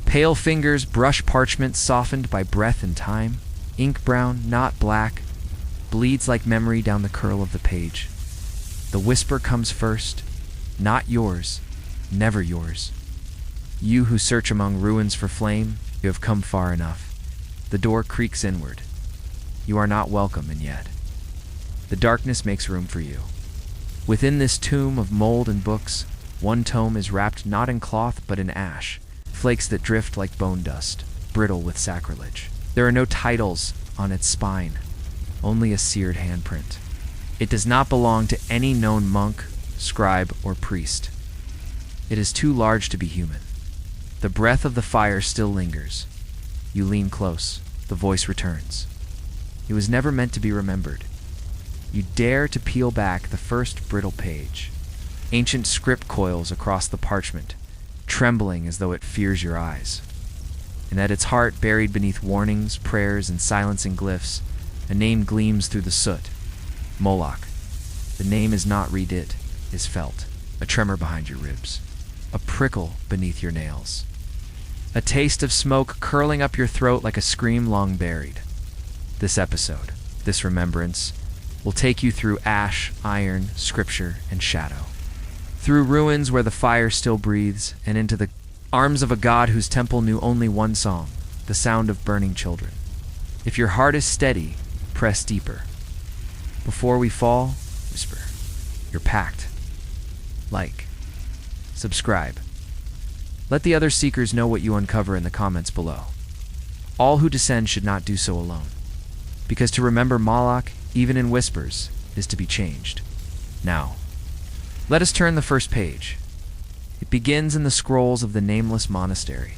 Pale fingers brush parchment softened by breath and time. Ink brown, not black, bleeds like memory down the curl of the page. The whisper comes first, not yours, never yours. You who search among ruins for flame, you have come far enough. The door creaks inward. You are not welcome, and yet the darkness makes room for you. Within this tomb of mold and books, one tome is wrapped not in cloth but in ash, flakes that drift like bone dust, brittle with sacrilege. There are no titles on its spine, only a seared handprint. It does not belong to any known monk, scribe, or priest. It is too large to be human. The breath of the fire still lingers. You lean close. The voice returns. It was never meant to be remembered. You dare to peel back the first brittle page. Ancient script coils across the parchment, trembling as though it fears your eyes. And at its heart, buried beneath warnings, prayers, and silencing glyphs, a name gleams through the soot. Moloch. The name is not read, it is felt. A tremor behind your ribs. A prickle beneath your nails. A taste of smoke curling up your throat like a scream long buried. This episode, this remembrance, will take you through ash, iron, scripture, and shadow. Through ruins where the fire still breathes, and into the arms of a god whose temple knew only one song, the sound of burning children. If your heart is steady, press deeper. Before we fall, whisper. You're packed. Like. Subscribe. Let the other seekers know what you uncover in the comments below. All who descend should not do so alone, because to remember Moloch, even in whispers, is to be changed. Now, let us turn the first page. It begins in the scrolls of the nameless monastery,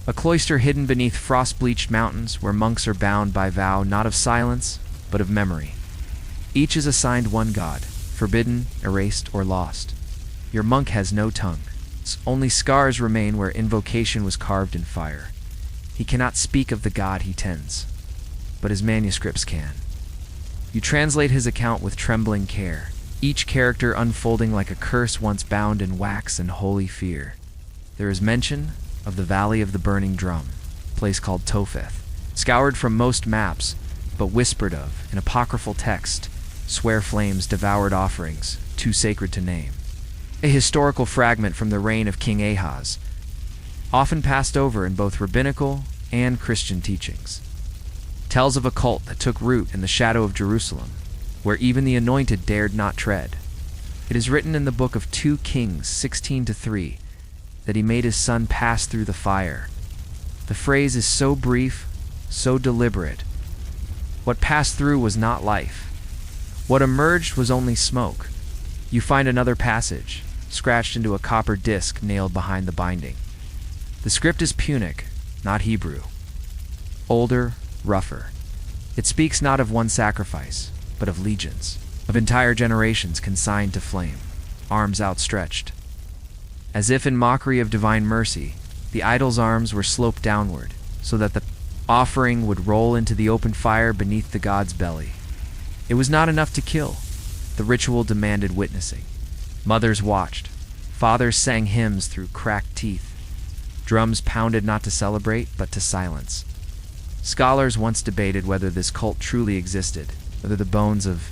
a cloister hidden beneath frost-bleached mountains where monks are bound by vow not of silence, but of memory. Each is assigned one god, forbidden, erased, or lost. Your monk has no tongue. Only scars remain where invocation was carved in fire. He cannot speak of the god he tends, but his manuscripts can. You translate his account with trembling care, each character unfolding like a curse once bound in wax and holy fear. There is mention of the Valley of the Burning Drum, a place called Topheth, scoured from most maps, but whispered of in apocryphal text, swear flames devoured offerings, too sacred to name. A historical fragment from the reign of King Ahaz, often passed over in both rabbinical and Christian teachings. Tells of a cult that took root in the shadow of Jerusalem, where even the anointed dared not tread. It is written in the book of 2 Kings 16-3 that he made his son pass through the fire. The phrase is so brief, so deliberate. What passed through was not life. What emerged was only smoke. You find another passage, scratched into a copper disc nailed behind the binding. The script is Punic, not Hebrew. Older, rougher. It speaks not of one sacrifice, but of legions, of entire generations consigned to flame, arms outstretched. As if in mockery of divine mercy, the idol's arms were sloped downward, so that the offering would roll into the open fire beneath the god's belly. It was not enough to kill. The ritual demanded witnessing. Mothers watched. Fathers sang hymns through cracked teeth. Drums pounded not to celebrate, but to silence. Scholars once debated whether this cult truly existed, whether the bones of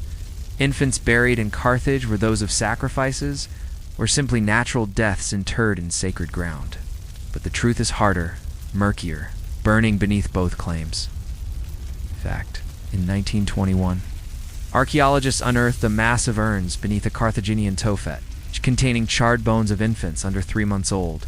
infants buried in Carthage were those of sacrifices, or simply natural deaths interred in sacred ground. But the truth is harder, murkier, burning beneath both claims. In fact, in 1921, archaeologists unearthed a mass of urns beneath a Carthaginian Tophet, containing charred bones of infants under 3 months old,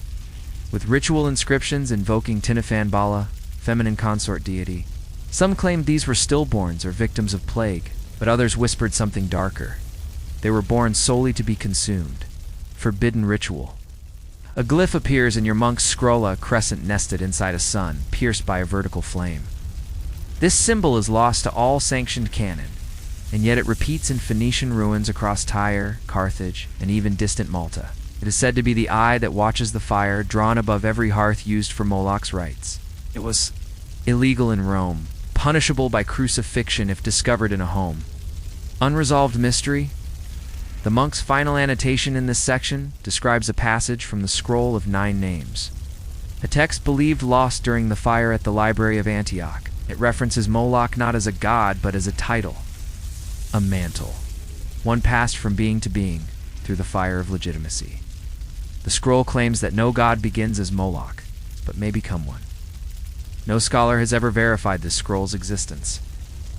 with ritual inscriptions invoking Tinefan Bala, feminine consort deity. Some claimed these were stillborns or victims of plague, but others whispered something darker. They were born solely to be consumed. Forbidden ritual. A glyph appears in your monk's scrolla, crescent nested inside a sun, pierced by a vertical flame. This symbol is lost to all sanctioned canon, and yet it repeats in Phoenician ruins across Tyre, Carthage, and even distant Malta. It is said to be the eye that watches the fire drawn above every hearth used for Moloch's rites. It was illegal in Rome, punishable by crucifixion if discovered in a home. Unresolved mystery? The monk's final annotation in this section describes a passage from the Scroll of 9 Names. a text believed lost during the fire at the Library of Antioch. It references Moloch not as a god, but as a title, a mantle, one passed from being to being through the fire of legitimacy. The scroll claims that no god begins as Moloch, but may become one. No scholar has ever verified this scroll's existence.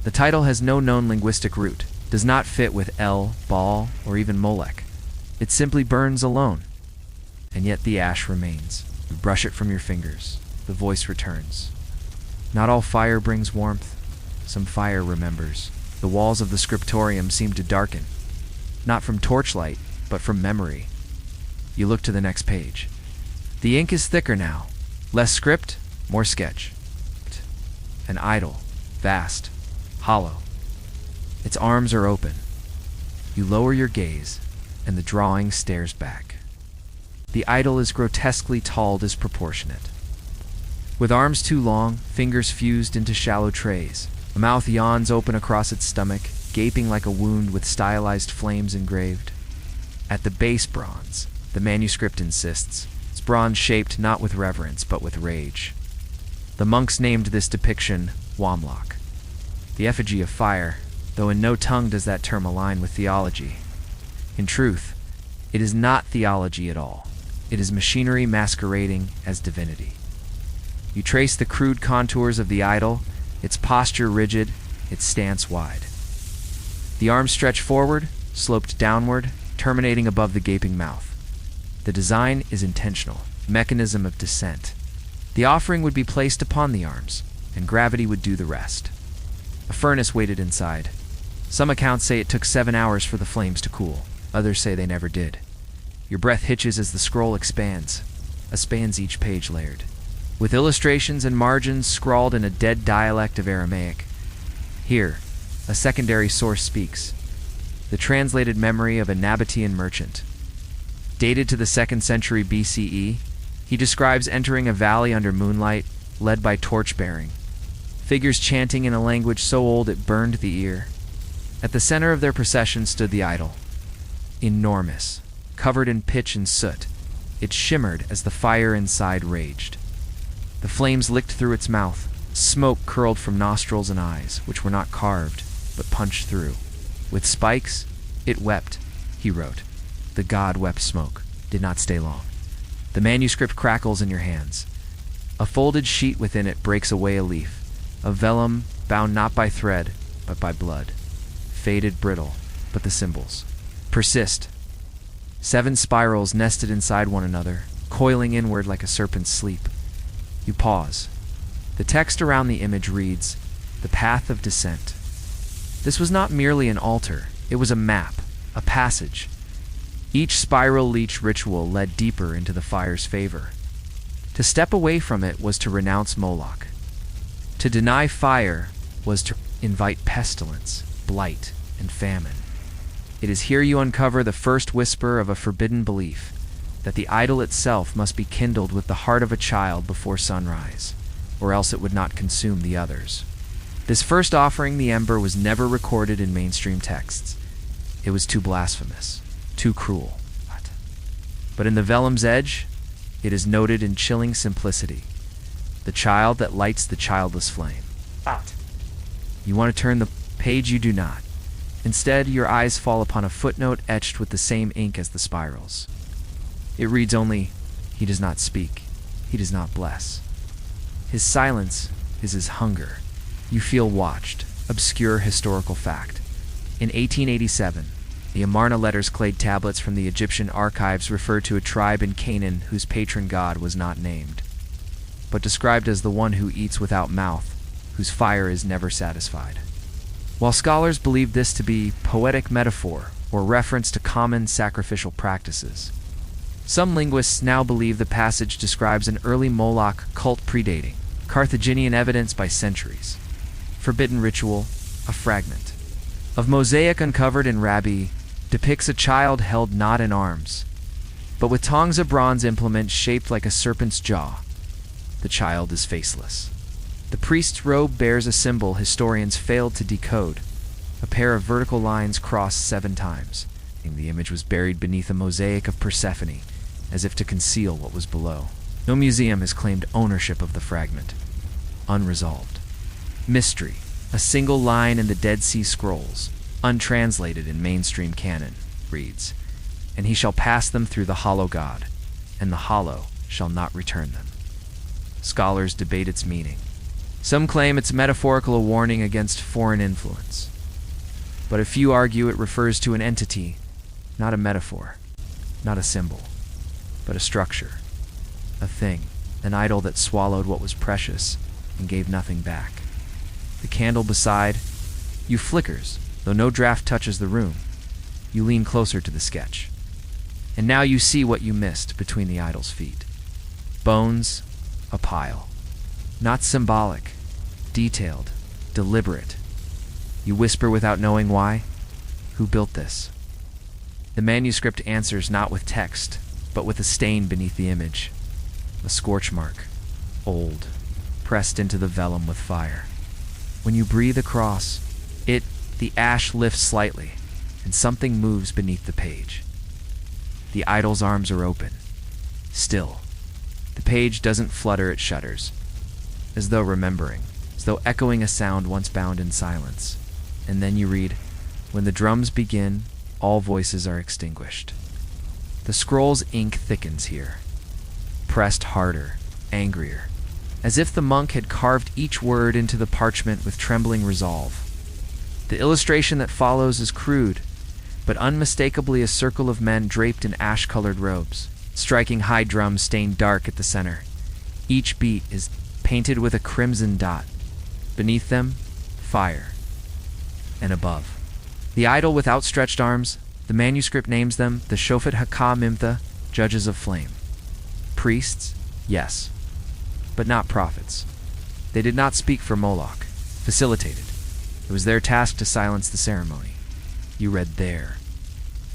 The title has no known linguistic root, does not fit with El, Baal, or even Molech. It simply burns alone. And yet the ash remains. You brush it from your fingers. The voice returns. Not all fire brings warmth. Some fire remembers. The walls of the scriptorium seem to darken. Not from torchlight, but from memory. You look to the next page. The ink is thicker now. Less script, more sketch. An idol, vast, hollow. Its arms are open. You lower your gaze, and the drawing stares back. The idol is grotesquely tall, disproportionate. With arms too long, fingers fused into shallow trays, a mouth yawns open across its stomach, gaping like a wound with stylized flames engraved. At the base bronze, the manuscript insists, it's bronze shaped not with reverence, but with rage. The monks named this depiction Moloch, the effigy of fire, though in no tongue does that term align with theology. In truth, it is not theology at all. It is machinery masquerading as divinity. You trace the crude contours of the idol, its posture rigid, its stance wide. The arms stretch forward, sloped downward, terminating above the gaping mouth. The design is intentional, mechanism of descent. The offering would be placed upon the arms, and gravity would do the rest. A furnace waited inside. Some accounts say it took 7 hours for the flames to cool. Others say they never did. Your breath hitches as the scroll expands each page layered, with illustrations and margins scrawled in a dead dialect of Aramaic. Here, a secondary source speaks, the translated memory of a Nabatean merchant. Dated to the 2nd century BCE, he describes entering a valley under moonlight, led by torch-bearing, figures chanting in a language so old it burned the ear. At the center of their procession stood the idol, enormous, covered in pitch and soot. It shimmered as the fire inside raged. The flames licked through its mouth. Smoke curled from nostrils and eyes, which were not carved, but punched through. With spikes, it wept, he wrote. The god wept smoke, did not stay long. The manuscript crackles in your hands. A folded sheet within it breaks away a leaf, a vellum bound not by thread, but by blood. Faded, brittle, but the symbols persist. 7 spirals nested inside one another, coiling inward like a serpent's sleep. You pause. The text around the image reads, "The path of descent." This was not merely an altar, it was a map, a passage. Each spiral leech ritual led deeper into the fire's favor. To step away from it was to renounce Moloch. To deny fire was to invite pestilence, blight, and famine. It is here you uncover the first whisper of a forbidden belief, that the idol itself must be kindled with the heart of a child before sunrise, or else it would not consume the others. This first offering the ember was never recorded in mainstream texts. It was too blasphemous, too cruel. But in the vellum's edge, it is noted in chilling simplicity, the child that lights the childless flame. You want to turn the page, you do not. Instead, your eyes fall upon a footnote etched with the same ink as the spirals. It reads only, "He does not speak, he does not bless. His silence is his hunger." You feel watched. Obscure historical fact. In 1887, the Amarna letters clade tablets from the Egyptian archives referred to a tribe in Canaan whose patron god was not named, but described as the one who eats without mouth, whose fire is never satisfied. While scholars believe this to be poetic metaphor or reference to common sacrificial practices, some linguists now believe the passage describes an early Moloch cult predating Carthaginian evidence by centuries. Forbidden ritual, a fragment of mosaic uncovered in Rabbi, depicts a child held not in arms, but with tongs of bronze implements shaped like a serpent's jaw. The child is faceless. The priest's robe bears a symbol historians failed to decode, a pair of vertical lines crossed 7 times. The image was buried beneath a mosaic of Persephone, as if to conceal what was below. No museum has claimed ownership of the fragment. Unresolved. Mystery. A single line in the Dead Sea Scrolls, untranslated in mainstream canon, reads, "And he shall pass them through the hollow god, and the hollow shall not return them." Scholars debate its meaning. Some claim it's metaphorical, a warning against foreign influence. But a few argue it refers to an entity, not a metaphor, not a symbol, but a structure, a thing, an idol that swallowed what was precious and gave nothing back. The candle beside you flickers, though no draft touches the room. You lean closer to the sketch. And now you see what you missed between the idol's feet. Bones, a pile. Not symbolic, detailed, deliberate. You whisper without knowing why. Who built this? The manuscript answers not with text, but with a stain beneath the image. A scorch mark, old, pressed into the vellum with fire. When you breathe across, the ash lifts slightly, and something moves beneath the page. The idol's arms are open. Still. The page doesn't flutter, it shudders, as though remembering, as though echoing a sound once bound in silence. And then you read, "When the drums begin, all voices are extinguished." The scroll's ink thickens here, pressed harder, angrier, as if the monk had carved each word into the parchment with trembling resolve. The illustration that follows is crude, but unmistakably a circle of men draped in ash-colored robes, striking high drums stained dark at the center. Each beat is painted with a crimson dot. Beneath them, fire. And above, the idol with outstretched arms. The manuscript names them the Shofet Haka Mimtha, judges of flame. Priests, yes, but not prophets. They did not speak for Moloch, facilitated. It was their task to silence the ceremony. You read there.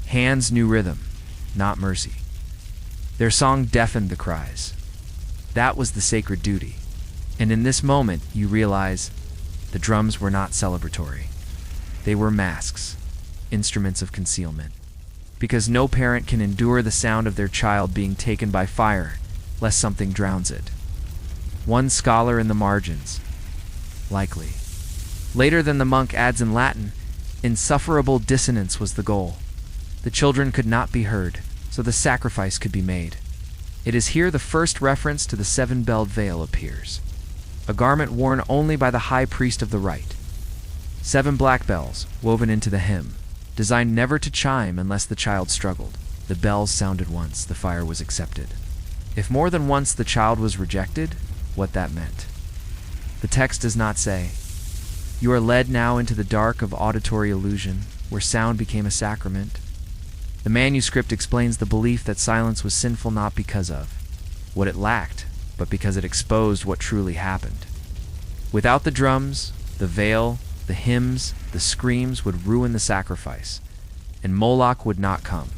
Hands knew rhythm, not mercy. Their song deafened the cries. That was the sacred duty. And in this moment, you realize the drums were not celebratory. They were masks, instruments of concealment. Because no parent can endure the sound of their child being taken by fire, lest something drowns it. One scholar in the margins, likely. Later than the monk adds in Latin, insufferable dissonance was the goal. The children could not be heard, so the sacrifice could be made. It is here the first reference to the seven-belled veil appears, a garment worn only by the high priest of the rite. 7 black bells woven into the hymn, designed never to chime unless the child struggled. The bells sounded once, the fire was accepted. If more than once the child was rejected, what that meant. The text does not say, "You are led now into the dark of auditory illusion, where sound became a sacrament." The manuscript explains the belief that silence was sinful not because of what it lacked, but because it exposed what truly happened. Without the drums, the veil, the hymns, the screams would ruin the sacrifice, and Moloch would not come.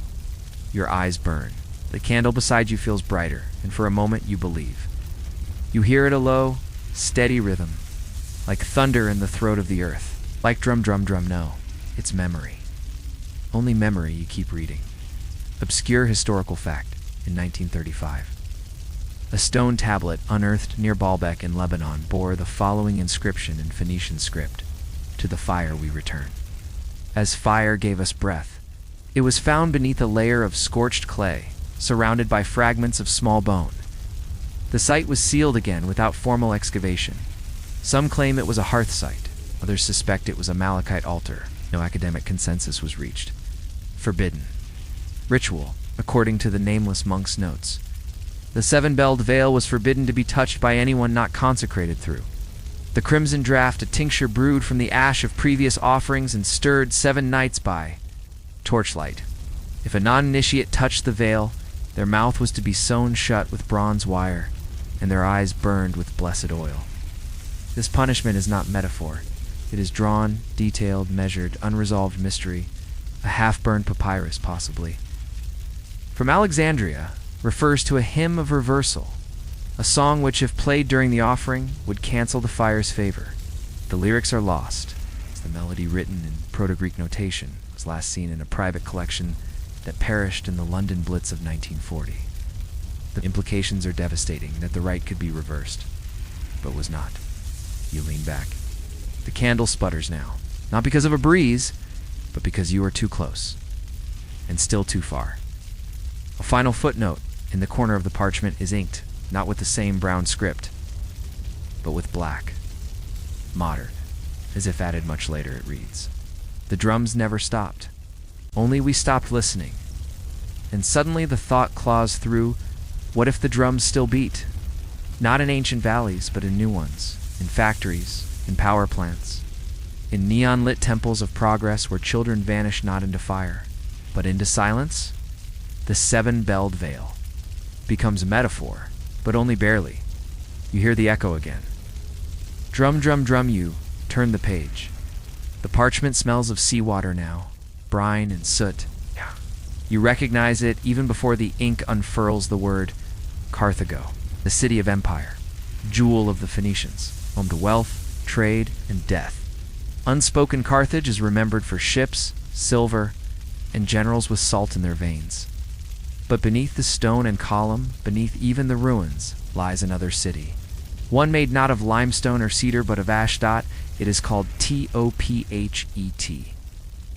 Your eyes burn. The candle beside you feels brighter, and for a moment you believe. You hear it a low, steady rhythm, like thunder in the throat of the earth, like drum, drum, drum. No, it's memory. Only memory. You keep reading. Obscure historical fact in 1935. A stone tablet unearthed near Baalbek in Lebanon bore the following inscription in Phoenician script: "To the fire we return." As fire gave us breath, it was found beneath a layer of scorched clay, surrounded by fragments of small bone. The site was sealed again without formal excavation. Some claim it was a hearth site, others suspect it was a Malachite altar. No academic consensus was reached. Forbidden. Ritual, according to the nameless monk's notes. The 7-belled veil was forbidden to be touched by anyone not consecrated through. The crimson draught, a tincture brewed from the ash of previous offerings and stirred 7 nights by torchlight. If a non-initiate touched the veil, their mouth was to be sewn shut with bronze wire, and their eyes burned with blessed oil. This punishment is not metaphor. It is drawn, detailed, measured, unresolved mystery, a half-burned papyrus, possibly. From Alexandria refers to a hymn of reversal, a song which, if played during the offering, would cancel the fire's favor. The lyrics are lost, as the melody, written in Proto-Greek notation, was last seen in a private collection that perished in the London Blitz of 1940. The implications are devastating, that the rite could be reversed, but was not. You lean back. The candle sputters now, not because of a breeze, but because you are too close, and still too far. A final footnote in the corner of the parchment is inked, not with the same brown script, but with black. Modern, as if added much later, it reads, "The drums never stopped. Only we stopped listening." And suddenly the thought claws through, what if the drums still beat? Not in ancient valleys, but in new ones, in factories, in power plants, in neon-lit temples of progress where children vanish not into fire, but into silence. The seven-belled veil becomes a metaphor, but only barely. You hear the echo again. Drum, drum, drum, you turn the page. The parchment smells of seawater now, brine and soot. You recognize it even before the ink unfurls the word Carthago, the city of empire, jewel of the Phoenicians, home to wealth, trade, and death. Unspoken Carthage is remembered for ships, silver, and generals with salt in their veins. But beneath the stone and column, beneath even the ruins, lies another city. One made not of limestone or cedar, but of Ashdod. It is called Tophet.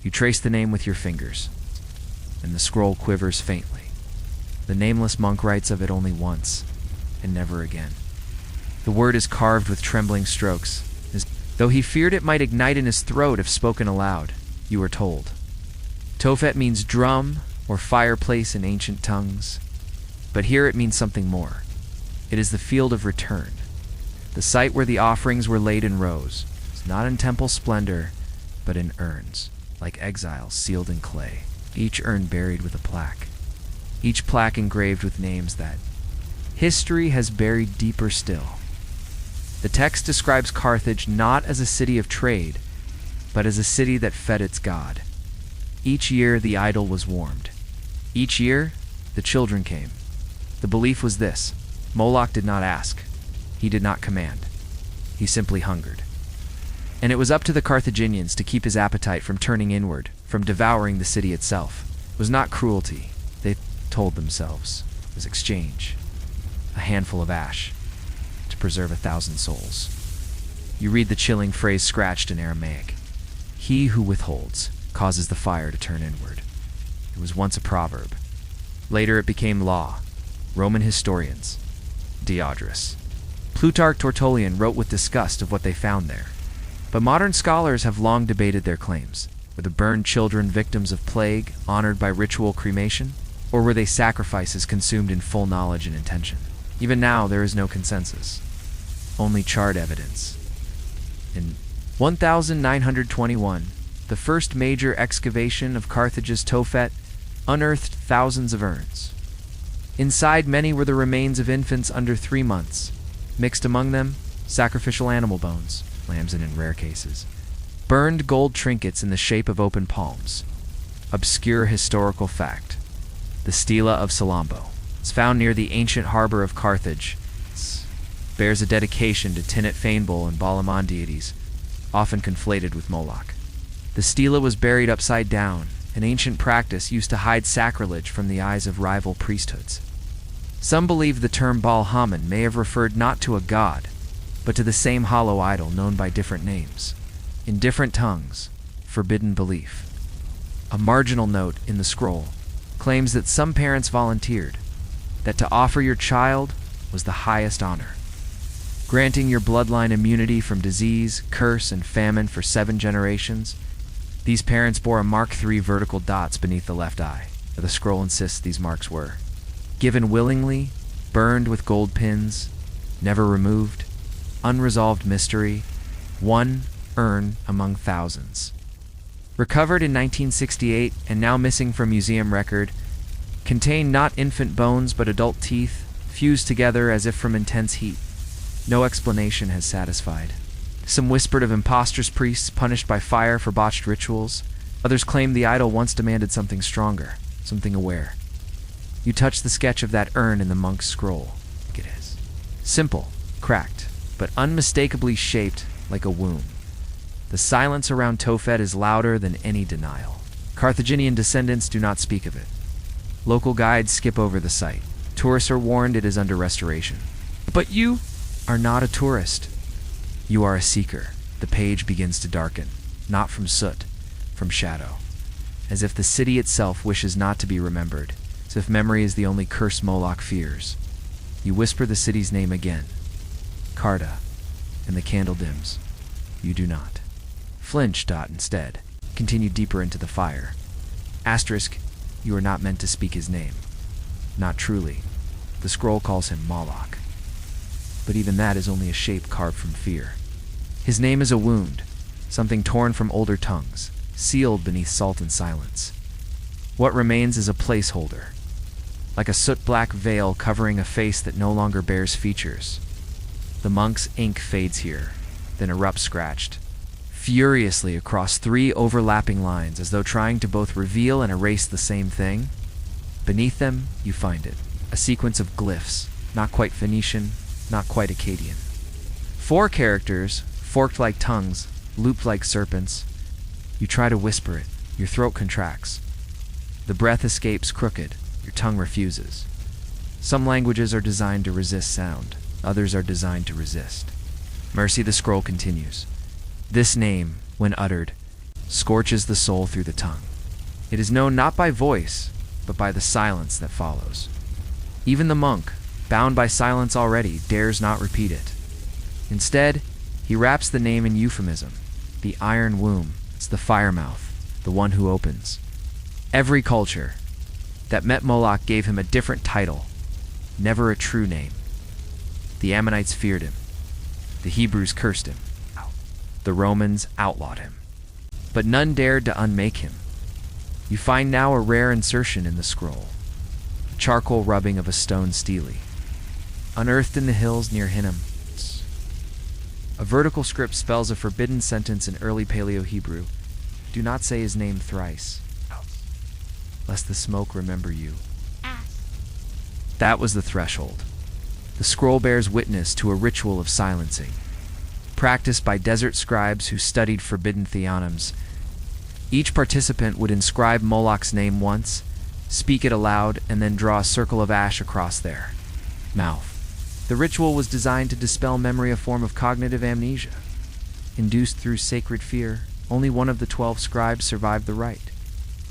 You trace the name with your fingers, and the scroll quivers faintly. The nameless monk writes of it only once, and never again. The word is carved with trembling strokes, as though he feared it might ignite in his throat if spoken aloud, you are told. Tophet means drum or fireplace in ancient tongues, but here it means something more. It is the field of return, the site where the offerings were laid in rows, not in temple splendor, but in urns, like exiles sealed in clay, each urn buried with a plaque, each plaque engraved with names that history has buried deeper still. The text describes Carthage not as a city of trade, but as a city that fed its god. Each year the idol was warmed. Each year the children came. The belief was this: Moloch did not ask. He did not command. He simply hungered. And it was up to the Carthaginians to keep his appetite from turning inward, from devouring the city itself. It was not cruelty, they told themselves. It was exchange. A handful of ash to preserve 1,000 souls. You read the chilling phrase scratched in Aramaic. He who withholds causes the fire to turn inward. It was once a proverb. Later it became law. Roman historians, Diodorus, Plutarch Tertullian wrote with disgust of what they found there. But modern scholars have long debated their claims. Were the burned children victims of plague, honored by ritual cremation? Or were they sacrifices consumed in full knowledge and intention? Even now, there is no consensus. Only charred evidence. In 1921, the first major excavation of Carthage's Tophet unearthed thousands of urns. Inside, many were the remains of infants under 3 months. Mixed among them, sacrificial animal bones, lambs and in rare cases, burned gold trinkets in the shape of open palms. Obscure historical fact. The Stela of Salambo is found near the ancient harbor of Carthage. It bears a dedication to Tinit Fainbul and Balaman deities, often conflated with Moloch. The stela was buried upside down, an ancient practice used to hide sacrilege from the eyes of rival priesthoods. Some believe the term Baal Haman may have referred not to a god, but to the same hollow idol known by different names. In different tongues, forbidden belief. A marginal note in the scroll claims that some parents volunteered, that to offer your child was the highest honor, granting your bloodline immunity from disease, curse, and famine for 7 generations. These parents bore a Mark III vertical dots beneath the left eye. The scroll insists these marks were given willingly, burned with gold pins, never removed, unresolved mystery, 1 urn among thousands. Recovered in 1968 and now missing from museum record, contain not infant bones but adult teeth, fused together as if from intense heat. No explanation has satisfied. Some whispered of impostors priests punished by fire for botched rituals. Others claimed the idol once demanded something stronger, something aware. You touch the sketch of that urn in the monk's scroll. It is simple, cracked, but unmistakably shaped like a womb. The silence around Tophet is louder than any denial. Carthaginian descendants do not speak of it. Local guides skip over the site. Tourists are warned it is under restoration. But you are not a tourist. You are a seeker. The page begins to darken, not from soot, from shadow. As if the city itself wishes not to be remembered, as if memory is the only curse Moloch fears. You whisper the city's name again. Carta, and the candle dims. You do not. Flinch. Instead, continue deeper into the fire. Asterisk, you are not meant to speak his name. Not truly. The scroll calls him Moloch. But even that is only a shape carved from fear. His name is a wound, something torn from older tongues, sealed beneath salt and silence. What remains is a placeholder, like a soot-black veil covering a face that no longer bears features. The monk's ink fades here, then erupts scratched, furiously across 3 overlapping lines as though trying to both reveal and erase the same thing. Beneath them, you find it, a sequence of glyphs, not quite Phoenician, not quite Akkadian. 4 characters, forked like tongues, looped like serpents. You try to whisper it, your throat contracts. The breath escapes crooked, your tongue refuses. Some languages are designed to resist sound, others are designed to resist. Mercy, the scroll continues. This name, when uttered, scorches the soul through the tongue. It is known not by voice, but by the silence that follows. Even the monk, bound by silence already, dares not repeat it. Instead, he wraps the name in euphemism. The iron womb, it's the fire mouth, the one who opens. Every culture that met Moloch gave him a different title, never a true name. The Ammonites feared him. The Hebrews cursed him. The Romans outlawed him. But none dared to unmake him. You find now a rare insertion in the scroll, a charcoal rubbing of a stone stele, unearthed in the hills near Hinnom. A vertical script spells a forbidden sentence in early Paleo-Hebrew. Do not say his name thrice, lest the smoke remember you. That was the threshold. The scroll bears witness to a ritual of silencing, practiced by desert scribes who studied forbidden theonyms. Each participant would inscribe Moloch's name once, speak it aloud, and then draw a circle of ash across their mouth. The ritual was designed to dispel memory, a form of cognitive amnesia. Induced through sacred fear, only one of the 12 scribes survived the rite.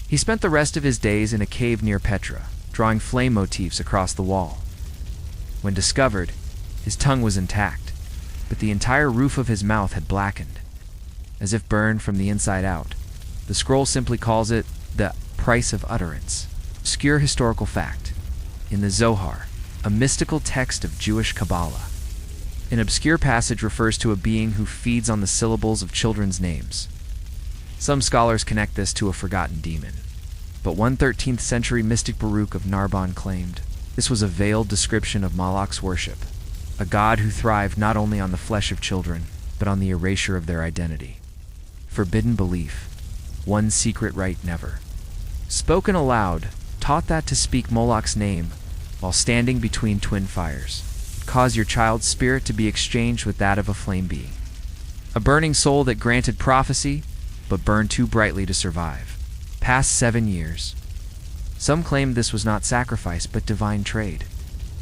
He spent the rest of his days in a cave near Petra, drawing flame motifs across the wall. When discovered, his tongue was intact, but the entire roof of his mouth had blackened, as if burned from the inside out. The scroll simply calls it the price of utterance. Obscure historical fact. In the Zohar, a mystical text of Jewish Kabbalah, an obscure passage refers to a being who feeds on the syllables of children's names. Some scholars connect this to a forgotten demon, but one 13th century mystic Baruch of Narbonne claimed this was a veiled description of Moloch's worship, a god who thrived not only on the flesh of children, but on the erasure of their identity. Forbidden belief, one secret rite never. Spoken aloud, taught that to speak Moloch's name while standing between twin fires, cause your child's spirit to be exchanged with that of a flame being. A burning soul that granted prophecy, but burned too brightly to survive. Past 7 years. Some claimed this was not sacrifice, but divine trade.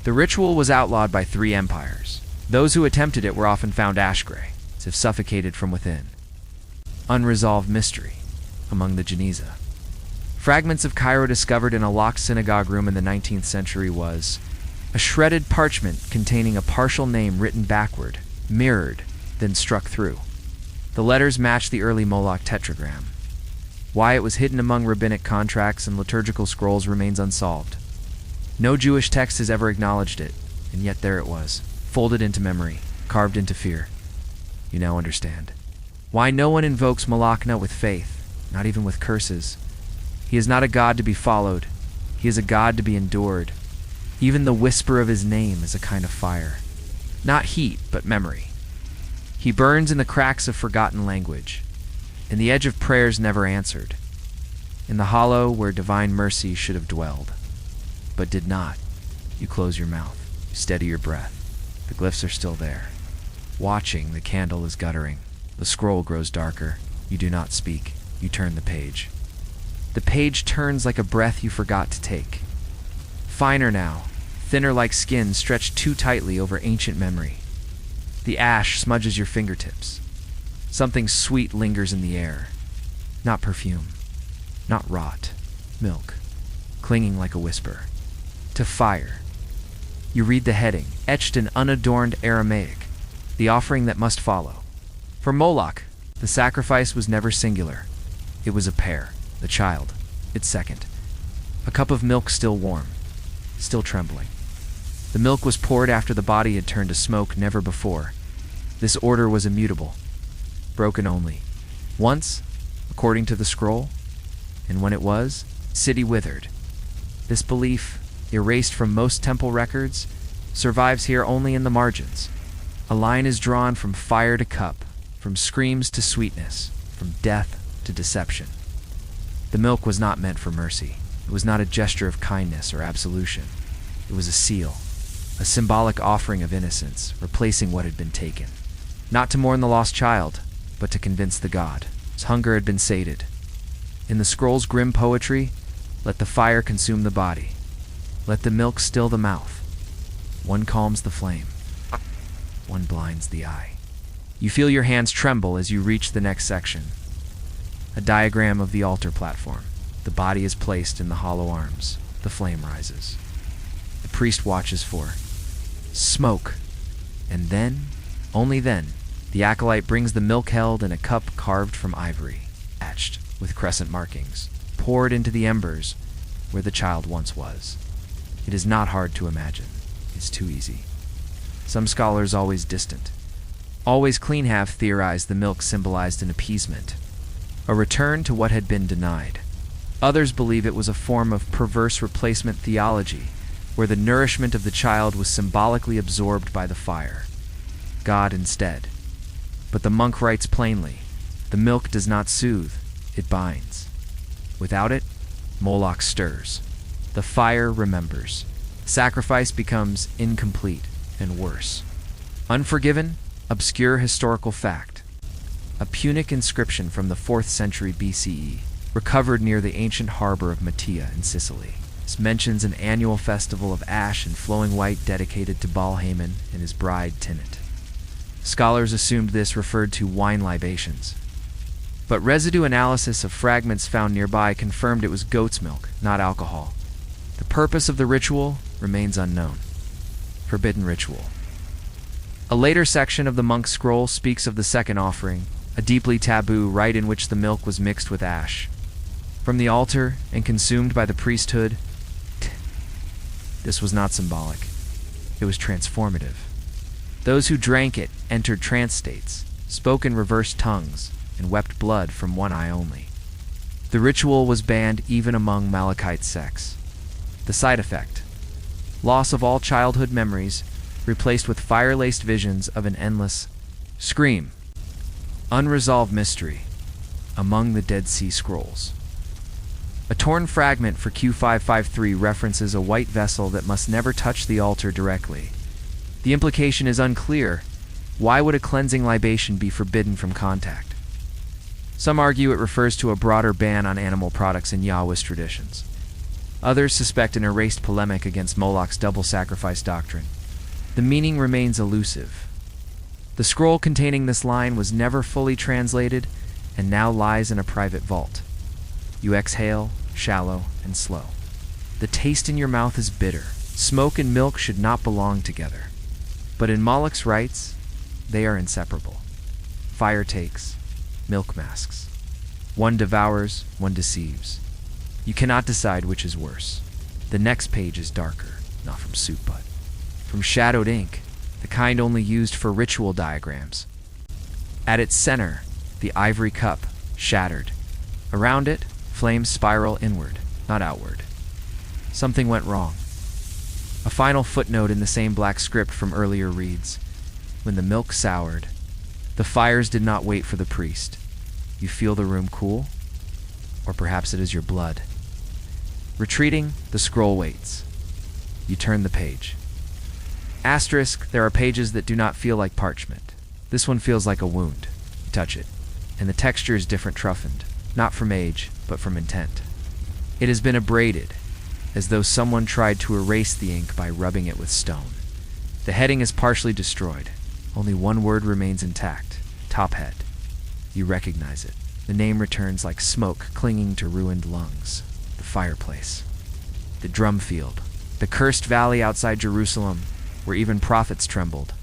The ritual was outlawed by 3 empires. Those who attempted it were often found ash-gray, as if suffocated from within. Unresolved mystery among the Geniza. Fragments of Cairo discovered in a locked synagogue room in the 19th century was a shredded parchment containing a partial name written backward, mirrored, then struck through. The letters matched the early Moloch tetragram. Why it was hidden among rabbinic contracts and liturgical scrolls remains unsolved. No Jewish text has ever acknowledged it, and yet there it was, folded into memory, carved into fear. You now understand why no one invokes Moloch with faith, not even with curses. He is not a god to be followed. He is a god to be endured. Even the whisper of his name is a kind of fire. Not heat, but memory. He burns in the cracks of forgotten language, in the edge of prayers never answered, in the hollow where divine mercy should have dwelled, but did not. You close your mouth. You steady your breath. The glyphs are still there. Watching, the candle is guttering. The scroll grows darker. You do not speak. You turn the page. The page turns like a breath you forgot to take. Finer now, thinner like skin stretched too tightly over ancient memory. The ash smudges your fingertips. Something sweet lingers in the air. Not perfume. Not rot. Milk. Clinging like a whisper. To fire. You read the heading, etched in unadorned Aramaic, the offering that must follow. For Moloch, the sacrifice was never singular. It was a pair, the child, its second. A cup of milk still warm, still trembling. The milk was poured after the body had turned to smoke, never before. This order was immutable, broken only. Once, according to the scroll, and when it was, city withered. This belief, erased from most temple records, survives here only in the margins. A line is drawn from fire to cup, from screams to sweetness, from death to deception. The milk was not meant for mercy. It was not a gesture of kindness or absolution. It was a seal, a symbolic offering of innocence, replacing what had been taken. Not to mourn the lost child, but to convince the god. His hunger had been sated. In the scroll's grim poetry, let the fire consume the body. Let the milk still the mouth. One calms the flame. One blinds the eye. You feel your hands tremble as you reach the next section. A diagram of the altar platform. The body is placed in the hollow arms. The flame rises. The priest watches for smoke. And then, only then, the acolyte brings the milk held in a cup carved from ivory, etched with crescent markings, poured into the embers where the child once was. It is not hard to imagine. It's too easy. Some scholars, always distant, always clean, have theorized the milk symbolized an appeasement, a return to what had been denied. Others believe it was a form of perverse replacement theology, where the nourishment of the child was symbolically absorbed by the fire, God instead. But the monk writes plainly, the milk does not soothe, it binds. Without it, Moloch stirs. The fire remembers. Sacrifice becomes incomplete and worse. Unforgiven, obscure historical fact. A Punic inscription from the 4th century BCE, recovered near the ancient harbor of Mattia in Sicily. This mentions an annual festival of ash and flowing white dedicated to Baal-Haman and his bride Tinit. Scholars assumed this referred to wine libations, but residue analysis of fragments found nearby confirmed it was goat's milk, not alcohol. The purpose of the ritual remains unknown. Forbidden ritual. A later section of the monk's scroll speaks of the second offering, a deeply taboo rite in which the milk was mixed with ash. From the altar and consumed by the priesthood, this was not symbolic. It was transformative. Those who drank it entered trance states, spoke in reversed tongues, and wept blood from one eye only. The ritual was banned even among Malachite sects. The side effect: loss of all childhood memories, replaced with fire-laced visions of an endless scream. Unresolved mystery among the Dead Sea Scrolls. A torn fragment for Q553 references a white vessel that must never touch the altar directly. The implication is unclear. Why would a cleansing libation be forbidden from contact? Some argue it refers to a broader ban on animal products in Yahwist traditions. Others suspect an erased polemic against Moloch's double sacrifice doctrine. The meaning remains elusive. The scroll containing this line was never fully translated and now lies in a private vault. You exhale, shallow and slow. The taste in your mouth is bitter. Smoke and milk should not belong together. But in Moloch's rites, they are inseparable. Fire takes, milk masks. One devours, one deceives. You cannot decide which is worse. The next page is darker, not from soup, but from shadowed ink, the kind only used for ritual diagrams. At its center, the ivory cup, shattered. Around it, flames spiral inward, not outward. Something went wrong. A final footnote in the same black script from earlier reads, when the milk soured, the fires did not wait for the priest. You feel the room cool? Or perhaps it is your blood. Retreating, the scroll waits. You turn the page. Asterisk, there are pages that do not feel like parchment. This one feels like a wound. You touch it, and the texture is different, toughened, not from age, but from intent. It has been abraded, as though someone tried to erase the ink by rubbing it with stone. The heading is partially destroyed. Only one word remains intact: Tophead. You recognize it. The name returns like smoke clinging to ruined lungs. The fireplace. The drum field. The cursed valley outside Jerusalem, where even prophets trembled.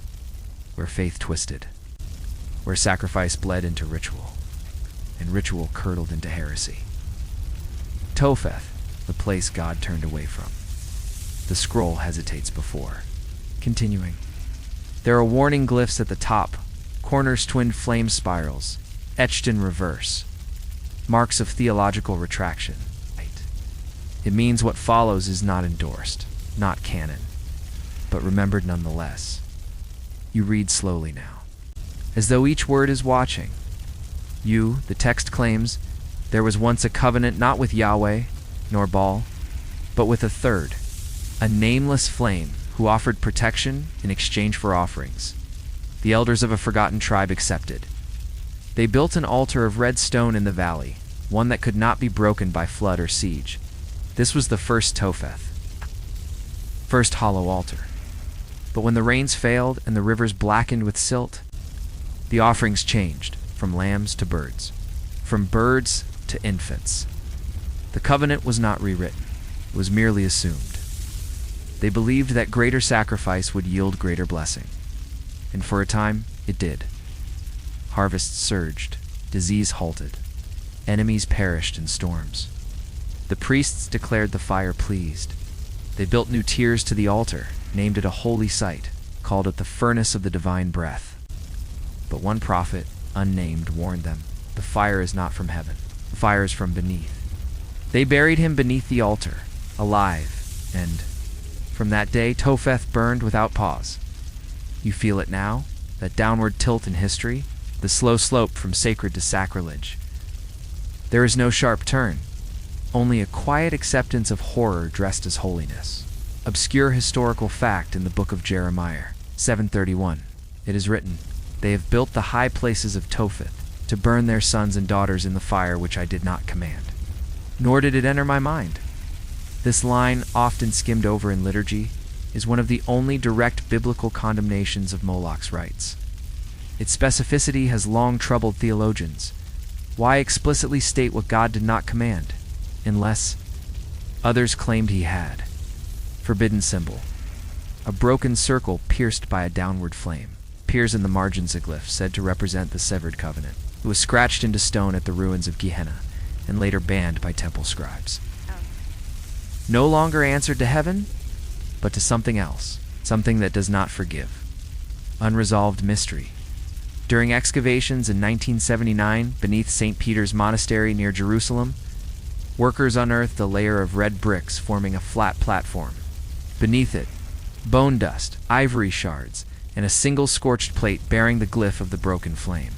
Where faith twisted. Where sacrifice bled into ritual. And ritual curdled into heresy. Topheth, the place God turned away from. The scroll hesitates before. Continuing. There are warning glyphs at the top, corners twinned flame spirals, etched in reverse. Marks of theological retraction. It means what follows is not endorsed, not canon, but remembered nonetheless. You read slowly now, as though each word is watching. The text claims, there was once a covenant not with Yahweh, nor Baal, but with a third, a nameless flame who offered protection in exchange for offerings. The elders of a forgotten tribe accepted. They built an altar of red stone in the valley, one that could not be broken by flood or siege. This was the first Topheth, first hollow altar. But when the rains failed and the rivers blackened with silt, the offerings changed from lambs to birds, from birds to infants. The covenant was not rewritten, it was merely assumed. They believed that greater sacrifice would yield greater blessing. And for a time, it did. Harvests surged, disease halted, enemies perished in storms. The priests declared the fire pleased. They built new tiers to the altar, named it a holy site, called it the furnace of the divine breath. But one prophet, unnamed, warned them, the fire is not from heaven, the fire is from beneath. They buried him beneath the altar, alive, and from that day Topheth burned without pause. You feel it now, that downward tilt in history, the slow slope from sacred to sacrilege. There is no sharp turn, only a quiet acceptance of horror dressed as holiness. Obscure historical fact in the book of Jeremiah, 7:31. It is written, "They have built the high places of Topheth, to burn their sons and daughters in the fire which I did not command. Nor did it enter my mind." This line, often skimmed over in liturgy, is one of the only direct biblical condemnations of Moloch's rites. Its specificity has long troubled theologians. Why explicitly state what God did not command, unless others claimed he had? Forbidden symbol. A broken circle pierced by a downward flame appears in the margins of glyph said to represent the severed covenant. It was scratched into stone at the ruins of Gehenna and later banned by temple scribes. No longer answered to heaven, but to something else, something that does not forgive. Unresolved mystery. During excavations in 1979 beneath St. Peter's Monastery near Jerusalem, workers unearthed a layer of red bricks forming a flat platform. Beneath it, bone dust, ivory shards, and a single scorched plate bearing the glyph of the broken flame.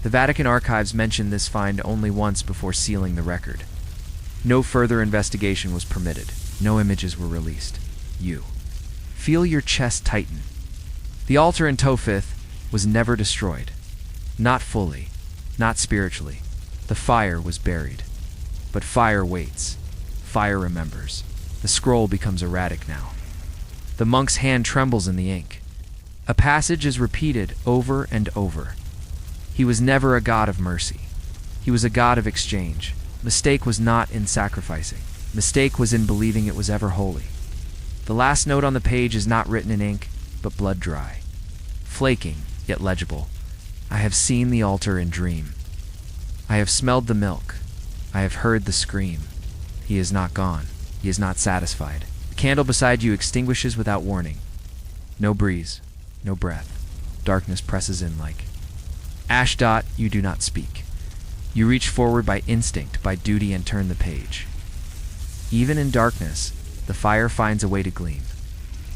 The Vatican archives mentioned this find only once before sealing the record. No further investigation was permitted. No images were released. You feel your chest tighten. The altar in Topheth was never destroyed. Not fully, not spiritually. The fire was buried. But fire waits. Fire remembers. The scroll becomes erratic now. The monk's hand trembles in the ink. A passage is repeated over and over. He was never a God of mercy. He was a God of exchange. Mistake was not in sacrificing. Mistake was in believing it was ever holy. The last note on the page is not written in ink, but blood dry. Flaking, yet legible. I have seen the altar in dream. I have smelled the milk. I have heard the scream. He is not gone. He is not satisfied. The candle beside you extinguishes without warning. No breeze, no breath. Darkness presses in like Ashdot, you do not speak. You reach forward by instinct, by duty, and turn the page. Even in darkness, the fire finds a way to gleam.